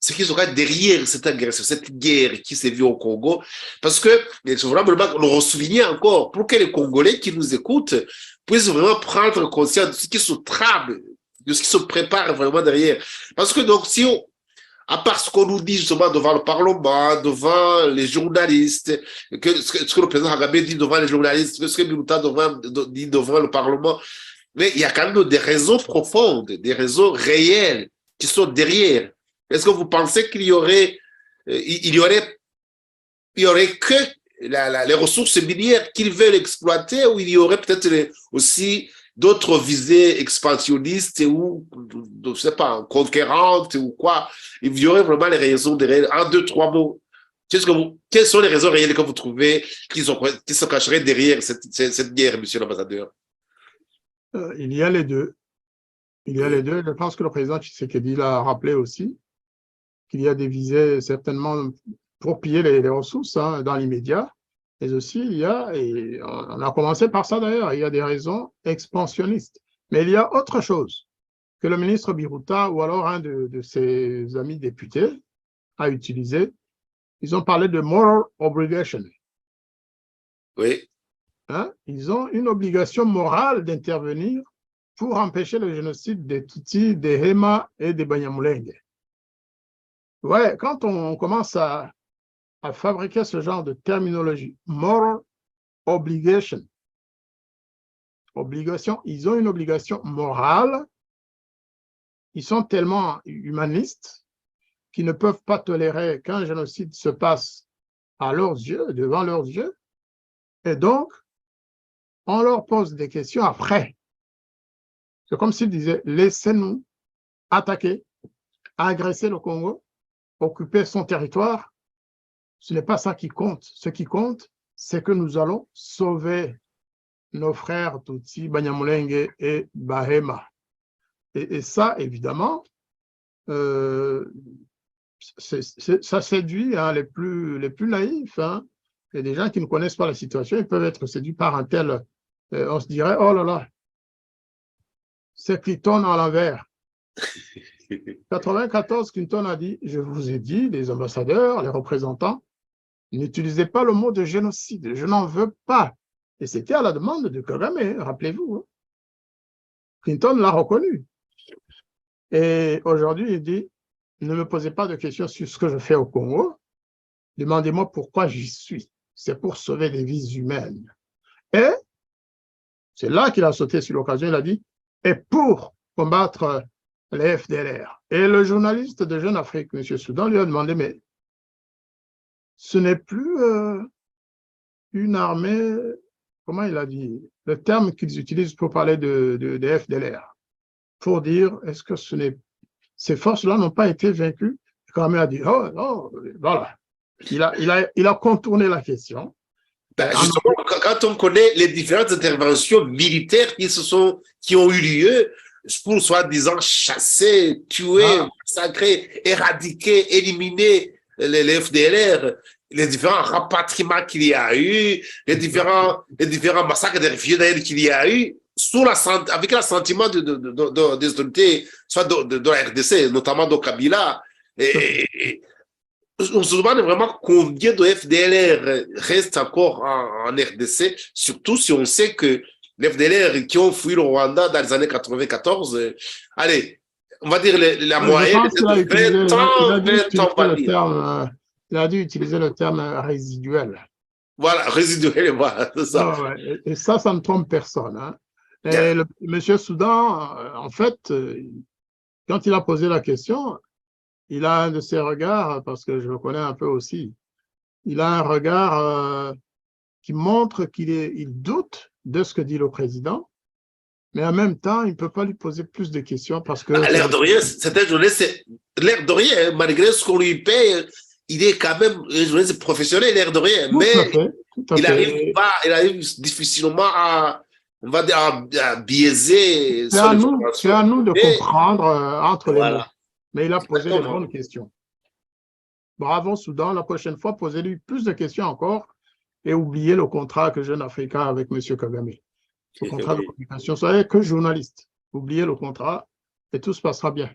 S1: ce qui serait derrière cette agression, cette guerre qui s'est vue au Congo, parce que, c'est vraiment le ressouligner encore, pour que les Congolais qui nous écoutent puissent vraiment prendre conscience de ce qui se trame, de ce qui se prépare vraiment derrière. Parce que donc, si on, à part ce qu'on nous dit justement devant le Parlement, devant les journalistes, ce que le président Kagame dit devant les journalistes, ce que Biruta dit devant le Parlement, mais il y a quand même des raisons profondes, des raisons réelles qui sont derrière. Est-ce que vous pensez qu'il y aurait, il y aurait que les ressources minières qu'ils veulent exploiter, ou il y aurait peut-être aussi d'autres visées expansionnistes ou, je ne sais pas, conquérantes ou quoi? Il y aurait vraiment les raisons derrière. En deux, trois mots. Quelles sont les raisons réelles que vous trouvez qui se cacheraient derrière cette guerre, monsieur l'ambassadeur?
S2: Il y a les deux. Il y a les deux. Je pense que le président Tshisekedi l'a rappelé aussi, qu'il y a des visées certainement pour piller les ressources dans l'immédiat. Mais aussi, il y a, et on a commencé par ça d'ailleurs, il y a des raisons expansionnistes. Mais il y a autre chose que le ministre Biruta ou alors un de ses amis députés a utilisé. Ils ont parlé de moral obligation.
S1: Oui.
S2: Ils ont une obligation morale d'intervenir pour empêcher le génocide des Tutsis, des Hema et des Banyamulenge. Ouais, quand on commence à fabriquer ce genre de terminologie, moral obligation, ils ont une obligation morale, ils sont tellement humanistes qu'ils ne peuvent pas tolérer qu'un génocide se passe à leurs yeux, devant leurs yeux, et donc, on leur pose des questions après. C'est comme s'ils disaient, laissez-nous attaquer, agresser le Congo, occuper son territoire. Ce n'est pas ça qui compte. Ce qui compte, c'est que nous allons sauver nos frères Tutsi, Banyamulenge et Bahema. Et ça, évidemment, ça séduit les plus naïfs. Il y a des gens qui ne connaissent pas la situation, ils peuvent être séduits par un tel. On se dirait, oh là là, c'est Clinton à l'envers. 94, Clinton a dit, je vous ai dit, les ambassadeurs, les représentants, n'utilisez pas le mot de génocide, je n'en veux pas. Et c'était à la demande de Kagame, rappelez-vous. Clinton l'a reconnu. Et aujourd'hui, il dit, ne me posez pas de questions sur ce que je fais au Congo, demandez-moi pourquoi j'y suis. C'est pour sauver des vies humaines. Et c'est là qu'il a sauté sur l'occasion, il a dit, et pour combattre les FDLR. Et le journaliste de Jeune Afrique, M. Soudan, lui a demandé, mais ce n'est plus une armée, comment il a dit, le terme qu'ils utilisent pour parler des FDLR, pour dire, est-ce que ces forces-là n'ont pas été vaincues? Kagame a dit, oh non, voilà. Il a contourné la question.
S1: Justement, quand on connaît les différentes interventions militaires qui ont eu lieu pour soi-disant chasser, tuer, massacrer, éradiquer, éliminer les FDLR, les différents rapatriements qu'il y a eu, les différents massacres des réfugiés qu'il y a eu, avec l'assentiment des autorités, soit de la RDC, notamment de Kabila. On se demande vraiment combien de FDLR restent encore en RDC, surtout si on sait que les FDLR qui ont fui le Rwanda dans les années 94, allez, on va dire la moyenne
S2: est de 20 ans,
S1: on va dire.
S2: Il a dû utiliser le terme résiduel.
S1: Voilà, résiduel, voilà, c'est ça.
S2: Et ça ne trompe personne. Hein. Et monsieur Soudan, en fait, quand il a posé la question, il a un de ses regards, parce que je le connais un peu aussi, il a un regard qui montre qu'il doute de ce que dit le président, mais en même temps, il ne peut pas lui poser plus de questions parce que…
S1: L'air de rien, cette journaliste, l'air de rien, malgré ce qu'on lui paye, il est quand même un journaliste professionnel, l'air de rien, mais il arrive difficilement on va dire, à biaiser.
S2: C'est à nous de comprendre entre les mots. Mais il a posé les bonnes questions. Bravo, Soudan. La prochaine fois, posez-lui plus de questions encore et oubliez le contrat que Jeune Africain avec M. Kagame. Le contrat de communication. Soyez que journaliste. Oubliez le contrat et tout se passera bien.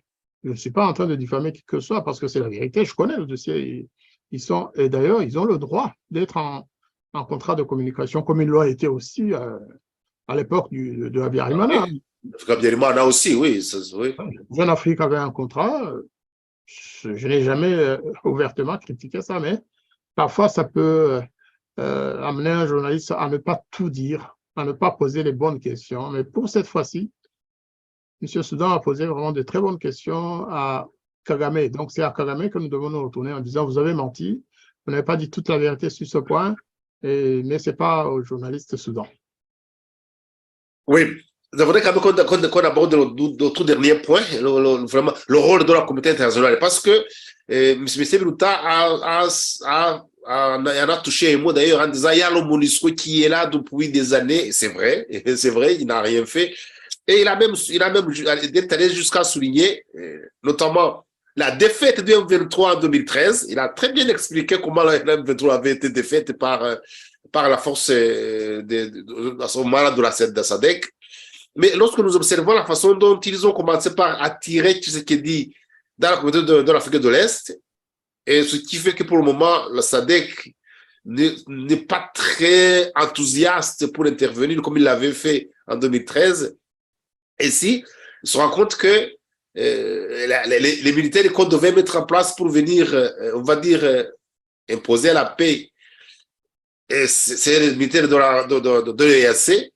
S2: Je ne suis pas en train de diffamer qui que ce soit parce que c'est la vérité. Je connais le dossier. Et d'ailleurs, ils ont le droit d'être en contrat de communication comme ils l'ont été aussi à l'époque de Habyarimana.
S1: Habyarimana aussi, oui.
S2: Jeune Afrique avait un contrat. Je n'ai jamais ouvertement critiqué ça, mais parfois ça peut amener un journaliste à ne pas tout dire, à ne pas poser les bonnes questions. Mais pour cette fois-ci, M. Soudan a posé vraiment de très bonnes questions à Kagame. Donc c'est à Kagame que nous devons nous retourner en disant vous avez menti, vous n'avez pas dit toute la vérité sur ce point, mais ce n'est pas au journaliste Soudan.
S1: Oui, je voudrais quand même qu'on aborde notre dernier point, vraiment le rôle de la communauté internationale, parce que M. Bilouta en a touché un mot d'ailleurs en disant il y a le MONUSCO qui est là depuis des années, c'est vrai, il n'a rien fait, et il a même allé jusqu'à souligner, notamment la défaite du M23 en 2013. Il a très bien expliqué comment le M23 avait été défaite par la force à ce moment-là de la SADC. Mais lorsque nous observons la façon dont ils ont commencé par attirer Tshisekedi dans la communauté de l'Afrique de l'Est, et ce qui fait que pour le moment, la SADC n'est pas très enthousiaste pour intervenir comme il l'avait fait en 2013. Et si, il se rend compte que les militaires qu'on devait mettre en place pour venir, on va dire, imposer la paix, c'est les militaires de l'EAC.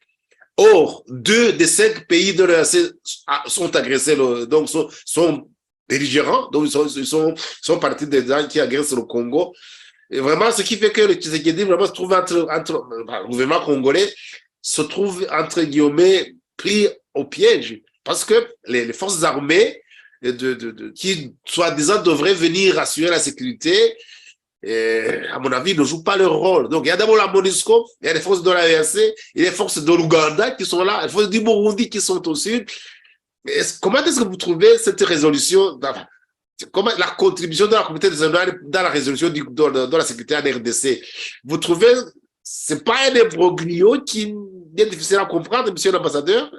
S1: Or, 2 des 5 pays de l'EAC sont agressés, donc sont belligérants, donc ils sont partis des gens qui agressent le Congo. Et vraiment, ce qui fait que le Tshisekedi vraiment se trouve le gouvernement congolais se trouve, entre guillemets, pris au piège. Parce que les forces armées qui, soi-disant, devraient venir assurer la sécurité, à mon avis, ne jouent pas leur rôle. Donc, il y a d'abord la MONUSCO, il y a les forces de la RDC, il y a les forces de l'Ouganda qui sont là, les forces du Burundi qui sont au sud. Comment est-ce que vous trouvez cette résolution, comment la contribution de la communauté internationale dans la résolution de la sécurité en RDC? Vous trouvez, c'est pas un imbroglio qui est difficile à comprendre, monsieur l'ambassadeur?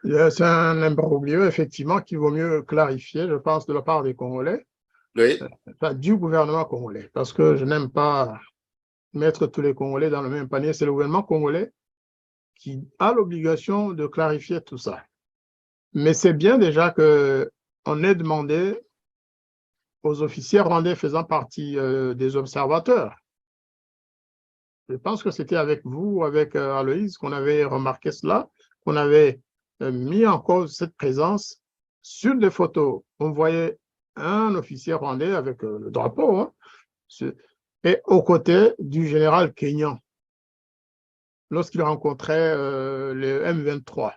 S2: C'est un imbroglio, effectivement, qu'il vaut mieux clarifier, je pense, de la part des Congolais.
S1: Oui.
S2: Enfin, du gouvernement congolais, parce que je n'aime pas mettre tous les Congolais dans le même panier. C'est le gouvernement congolais qui a l'obligation de clarifier tout ça. Mais c'est bien déjà qu'on ait demandé aux officiers rwandais faisant partie des observateurs. Je pense que c'était avec vous, avec Aloïse, qu'on avait remarqué cela, qu'on avait mis en cause cette présence sur des photos. On voyait un officier rwandais avec le drapeau, hein, et aux côtés du général Kenyan, lorsqu'il rencontrait le M23.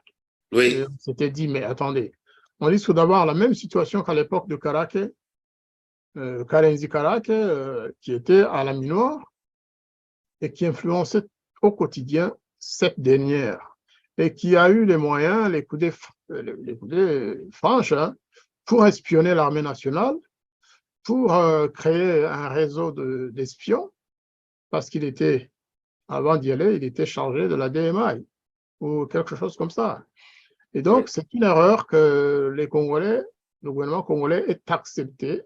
S1: Oui.
S2: On s'était dit, mais attendez, on risque d'avoir la même situation qu'à l'époque de Karaké, Karenzi Karake, qui était à la Minoire et qui influençait au quotidien cette dernière et qui a eu les moyens, les coudées franches, hein, pour espionner l'armée nationale, pour créer un réseau d'espions, parce qu'il était, avant d'y aller, il était chargé de la DMI ou quelque chose comme ça. Et donc, c'est une erreur que les Congolais, le gouvernement congolais ait accepté,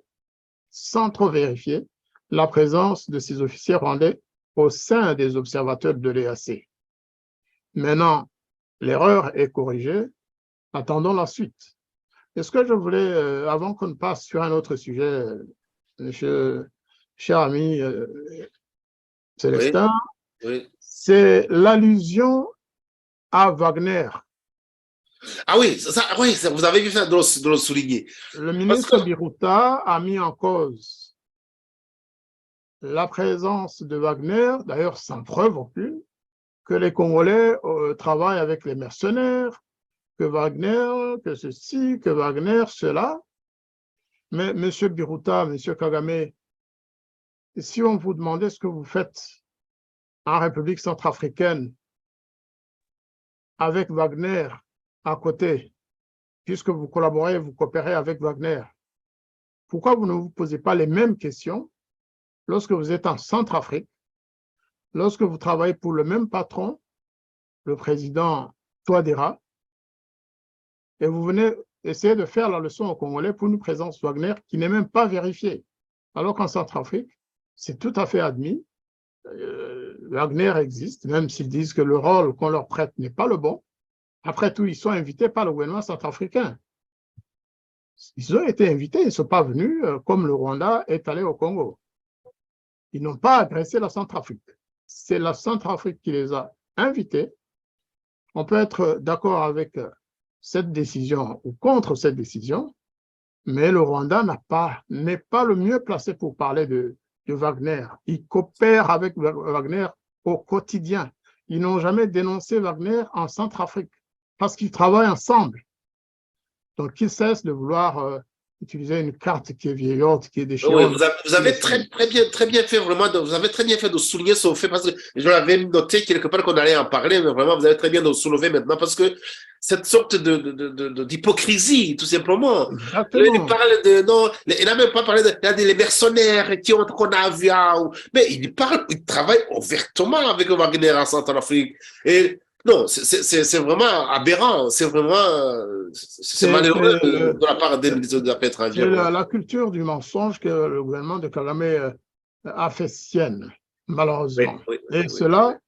S2: sans trop vérifier, la présence de ces officiers rwandais au sein des observateurs de l'EAC. Maintenant, l'erreur est corrigée. Attendons la suite. Et ce que je voulais, avant qu'on passe sur un autre sujet, cher ami Célestin, c'est l'allusion à Wagner.
S1: Ah oui, vous avez vu ça de le souligner.
S2: Le ministre Biruta a mis en cause la présence de Wagner, d'ailleurs sans preuve aucune, que les Congolais travaillent avec les mercenaires, que Wagner, que ceci, que Wagner, cela. Mais M. Biruta, M. Kagame, si on vous demandait ce que vous faites en République centrafricaine avec Wagner à côté, puisque vous collaborez, vous coopérez avec Wagner, pourquoi vous ne vous posez pas les mêmes questions lorsque vous êtes en Centrafrique, lorsque vous travaillez pour le même patron, le président Touadéra, et vous venez essayer de faire la leçon aux Congolais pour une présence Wagner qui n'est même pas vérifiée. Alors qu'en Centrafrique, c'est tout à fait admis. Wagner existe, même s'ils disent que le rôle qu'on leur prête n'est pas le bon. Après tout, ils sont invités par le gouvernement centrafricain. Ils ont été invités, ils ne sont pas venus comme le Rwanda est allé au Congo. Ils n'ont pas agressé la Centrafrique. C'est la Centrafrique qui les a invités. On peut être d'accord avec cette décision ou contre cette décision, mais le Rwanda n'est pas le mieux placé pour parler de Wagner. Ils coopèrent avec Wagner au quotidien. Ils n'ont jamais dénoncé Wagner en Centrafrique parce qu'ils travaillent ensemble. Donc, qu'ils cessent de vouloir utiliser une carte qui est vieillotte, qui est déchirante.
S1: Oui, vous avez très bien fait vraiment, vous avez très bien fait de souligner ce fait parce que je l'avais noté quelque part qu'on allait en parler, mais vraiment vous avez très bien de soulever maintenant parce que cette sorte d'hypocrisie, tout simplement.
S2: Exactement.
S1: Il parle non, il n'a même pas parlé des mercenaires qu'on a vus, mais il travaille ouvertement avec Wagner en Centrafrique. Et non, c'est vraiment aberrant, c'est malheureux de la part des ministres des Affaires étrangères.
S2: C'est la culture du mensonge que le gouvernement de Kagame a fait sienne, malheureusement. Et cela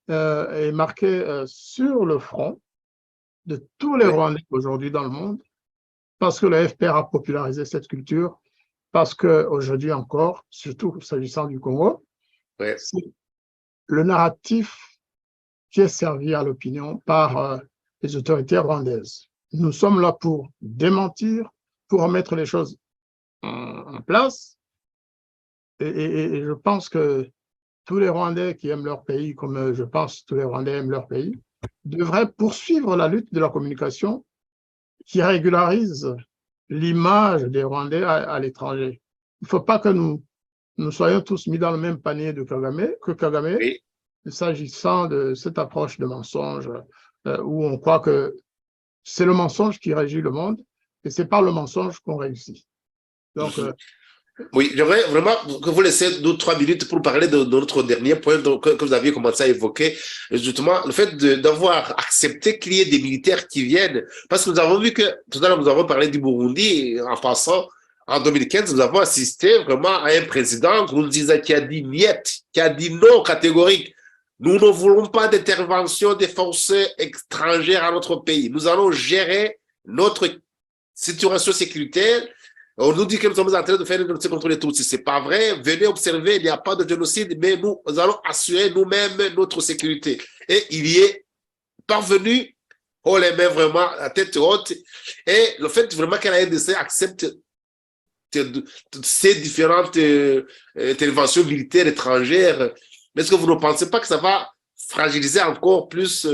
S2: est marqué sur le front de tous les Rwandais aujourd'hui dans le monde, parce que le FPR a popularisé cette culture, parce qu'aujourd'hui encore, surtout s'agissant du Congo, c'est le narratif qui est servi à l'opinion par les autorités rwandaises. Nous sommes là pour démentir, pour remettre les choses en place. Et je pense que tous les Rwandais qui aiment leur pays, comme je pense tous les Rwandais aiment leur pays, devraient poursuivre la lutte de la communication qui régularise l'image des Rwandais à l'étranger. Il ne faut pas que nous soyons tous mis dans le même panier que Kagame, s'agissant de cette approche de mensonge où on croit que c'est le mensonge qui régit le monde et c'est par le mensonge qu'on réussit. Donc,
S1: oui, j'aimerais vraiment que vous laissiez 2 ou 3 minutes pour parler de notre dernier point que vous aviez commencé à évoquer, justement, le fait d'avoir accepté qu'il y ait des militaires qui viennent, parce que nous avons vu que, tout à l'heure, nous avons parlé du Burundi, en passant, en 2015, nous avons assisté vraiment à un président qui a dit niet, qui a dit non catégorique. Nous ne voulons pas d'intervention des forces étrangères à notre pays. Nous allons gérer notre situation sécuritaire. On nous dit que nous sommes en train de faire une génocide contre les Tutsis. Ce n'est pas vrai. Venez observer, il n'y a pas de génocide, mais nous allons assurer nous-mêmes notre sécurité. Et il y est parvenu, on les met vraiment à tête haute. Et le fait vraiment que la RDC accepte ces différentes interventions militaires étrangères, est-ce que vous ne pensez pas que ça va fragiliser encore plus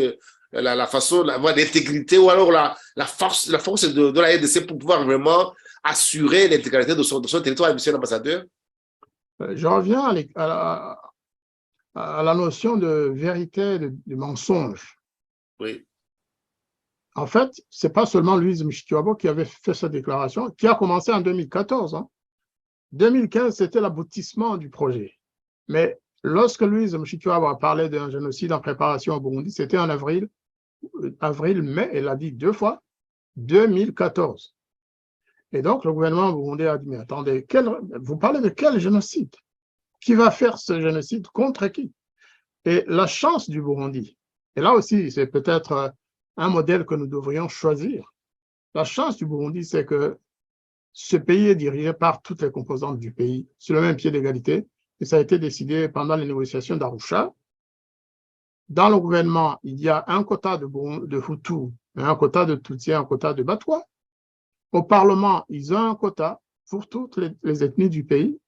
S1: la façon, l'intégrité ou alors la force de la RDC pour pouvoir vraiment assurer l'intégralité de son territoire, monsieur l'ambassadeur?
S2: Je reviens à la notion de vérité, de mensonge.
S1: Oui.
S2: En fait, ce n'est pas seulement Louise Mushikiwabo qui avait fait cette déclaration, qui a commencé en 2014. 2015, c'était l'aboutissement du projet. Mais lorsque Louise Mushikiwabo a parlé d'un génocide en préparation au Burundi, c'était en avril, mai, elle l'a dit 2 fois, 2014. Et donc, le gouvernement burundais a dit, mais attendez, vous parlez de quel génocide? Qui va faire ce génocide? Contre qui? Et la chance du Burundi, et là aussi, c'est peut-être un modèle que nous devrions choisir. La chance du Burundi, c'est que ce pays est dirigé par toutes les composantes du pays, sur le même pied d'égalité, et ça a été décidé pendant les négociations d'Arusha. Dans le gouvernement, il y a un quota de Hutus, un quota de Tutsi, un quota de Batwa. Au Parlement, ils ont un quota pour toutes les ethnies du pays,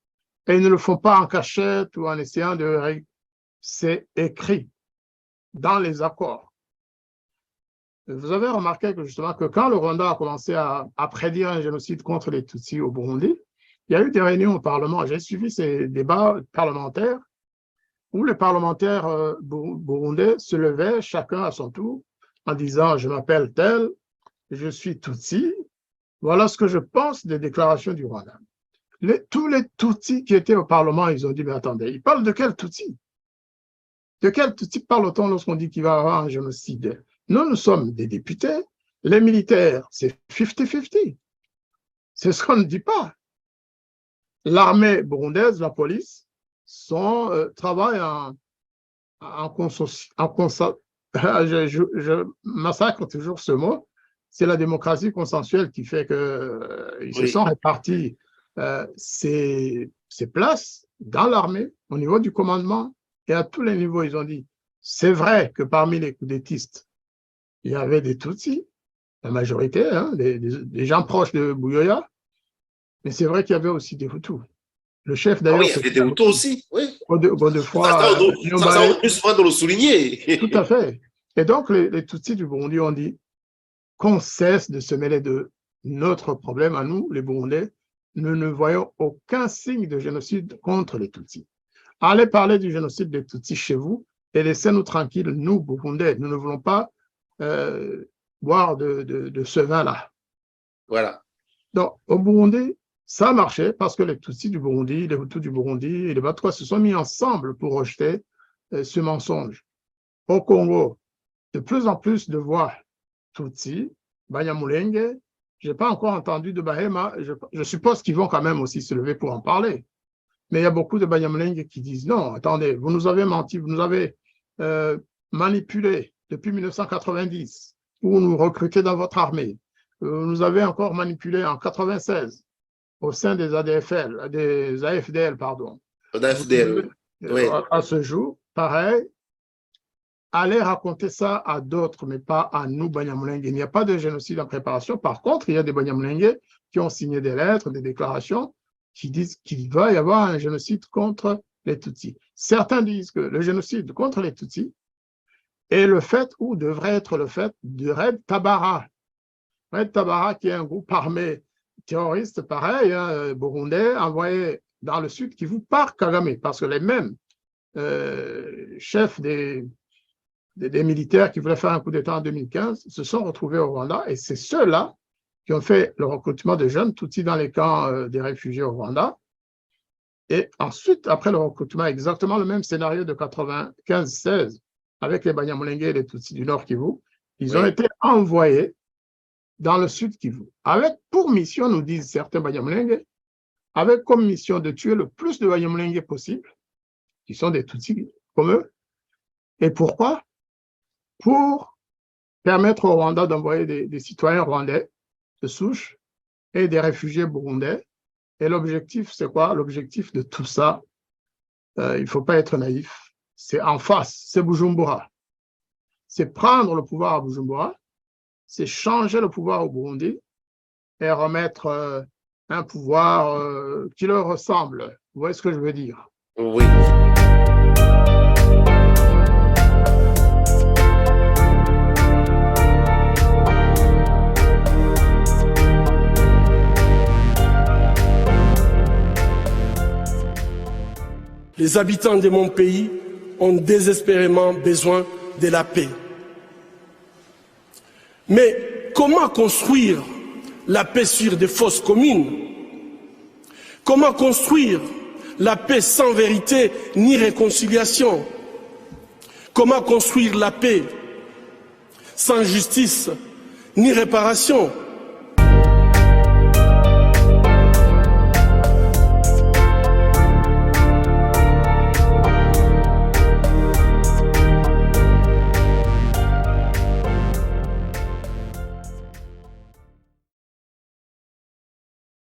S2: et ils ne le font pas en cachette ou en essayant de... C'est écrit dans les accords. Vous avez remarqué que justement que quand le Rwanda a commencé à prédire un génocide contre les Tutsis au Burundi, il y a eu des réunions au Parlement. J'ai suivi ces débats parlementaires où les parlementaires burundais se levaient chacun à son tour en disant « je m'appelle tel, je suis Tutsi, voilà ce que je pense des déclarations du Rwanda ». Tous les Tutsis qui étaient au Parlement, ils ont dit « mais attendez, ils parlent de quel Tutsi? De quel Tutsi parle-t-on lorsqu'on dit qu'il va y avoir un génocide? Nous sommes des députés, les militaires, c'est 50-50. C'est ce qu'on ne dit pas. L'armée burundaise, la police, travaillent je massacre toujours ce mot, c'est la démocratie consensuelle qui fait qu'ils se sont répartis ces places dans l'armée, au niveau du commandement, et à tous les niveaux, ils ont dit, c'est vrai que parmi les coup-d'étistes, il y avait des Tutsis, la majorité, des gens proches de Buyoya, mais c'est vrai qu'il y avait aussi des Hutus. Le chef d'ailleurs...
S1: Ah oui, il y avait des Hutus aussi, oui.
S2: Godefroy,
S1: ça, on peut souvent de le souligner.
S2: Tout à fait. Et donc, les Tutsis du Burundi ont dit qu'on cesse de se mêler de notre problème à nous, les Burundais. Nous ne voyons aucun signe de génocide contre les Tutsis. Allez parler du génocide des Tutsis chez vous et laissez-nous tranquilles, nous, Burundais. Nous ne voulons pas boire de ce vin-là.
S1: Voilà.
S2: Donc, au Burundi, ça a marché parce que les Tutsis du Burundi, les Hutus du Burundi et les Batwa se sont mis ensemble pour rejeter ce mensonge. Au Congo, de plus en plus de voix Tutsi, Banyamulenge, je n'ai pas encore entendu de Bahema, je suppose qu'ils vont quand même aussi se lever pour en parler. Mais il y a beaucoup de Banyamulenge qui disent non, attendez, vous nous avez menti, vous nous avez manipulé depuis 1990, vous nous recrutez dans votre armée. Vous nous avez encore manipulé en 1996 au sein des ADFL, des AFDL, pardon.
S1: AFDL, oui.
S2: À ce jour, pareil, allez raconter ça à d'autres, mais pas à nous, Banyamulenge. Il n'y a pas de génocide en préparation. Par contre, il y a des Banyamulenge qui ont signé des lettres, des déclarations qui disent qu'il va y avoir un génocide contre les Tutsis. Certains disent que le génocide contre les Tutsis est le fait, ou devrait être le fait, de Red Tabara. Red Tabara, qui est un groupe armé terroriste, pareil, burundais, envoyé dans le sud Kivu par Kagame, parce que les mêmes chefs des militaires qui voulaient faire un coup d'État en 2015 se sont retrouvés au Rwanda, et c'est ceux-là qui ont fait le recrutement de jeunes Tutsis dans les camps des réfugiés au Rwanda. Et ensuite, après le recrutement, exactement le même scénario de 95-16, avec les Banyamulenge et les Tutsis du Nord Kivu, ils ont été envoyés dans le sud Kivu, avec pour mission, nous disent certains Banyamulenge, avec comme mission de tuer le plus de Banyamulenge possible, qui sont des Tutsis comme eux. Et pourquoi? Pour permettre au Rwanda d'envoyer des citoyens rwandais de souche et des réfugiés burundais. Et l'objectif, c'est quoi? L'objectif de tout ça, il ne faut pas être naïf, c'est en face, c'est Bujumbura. C'est prendre le pouvoir à Bujumbura, c'est changer le pouvoir au Burundi et remettre un pouvoir qui leur ressemble. Vous voyez ce que je veux dire?
S1: Oui.
S3: Les habitants de mon pays ont désespérément besoin de la paix. Mais comment construire la paix sur des fausses communes? Comment construire la paix sans vérité ni réconciliation? Comment construire la paix sans justice ni réparation?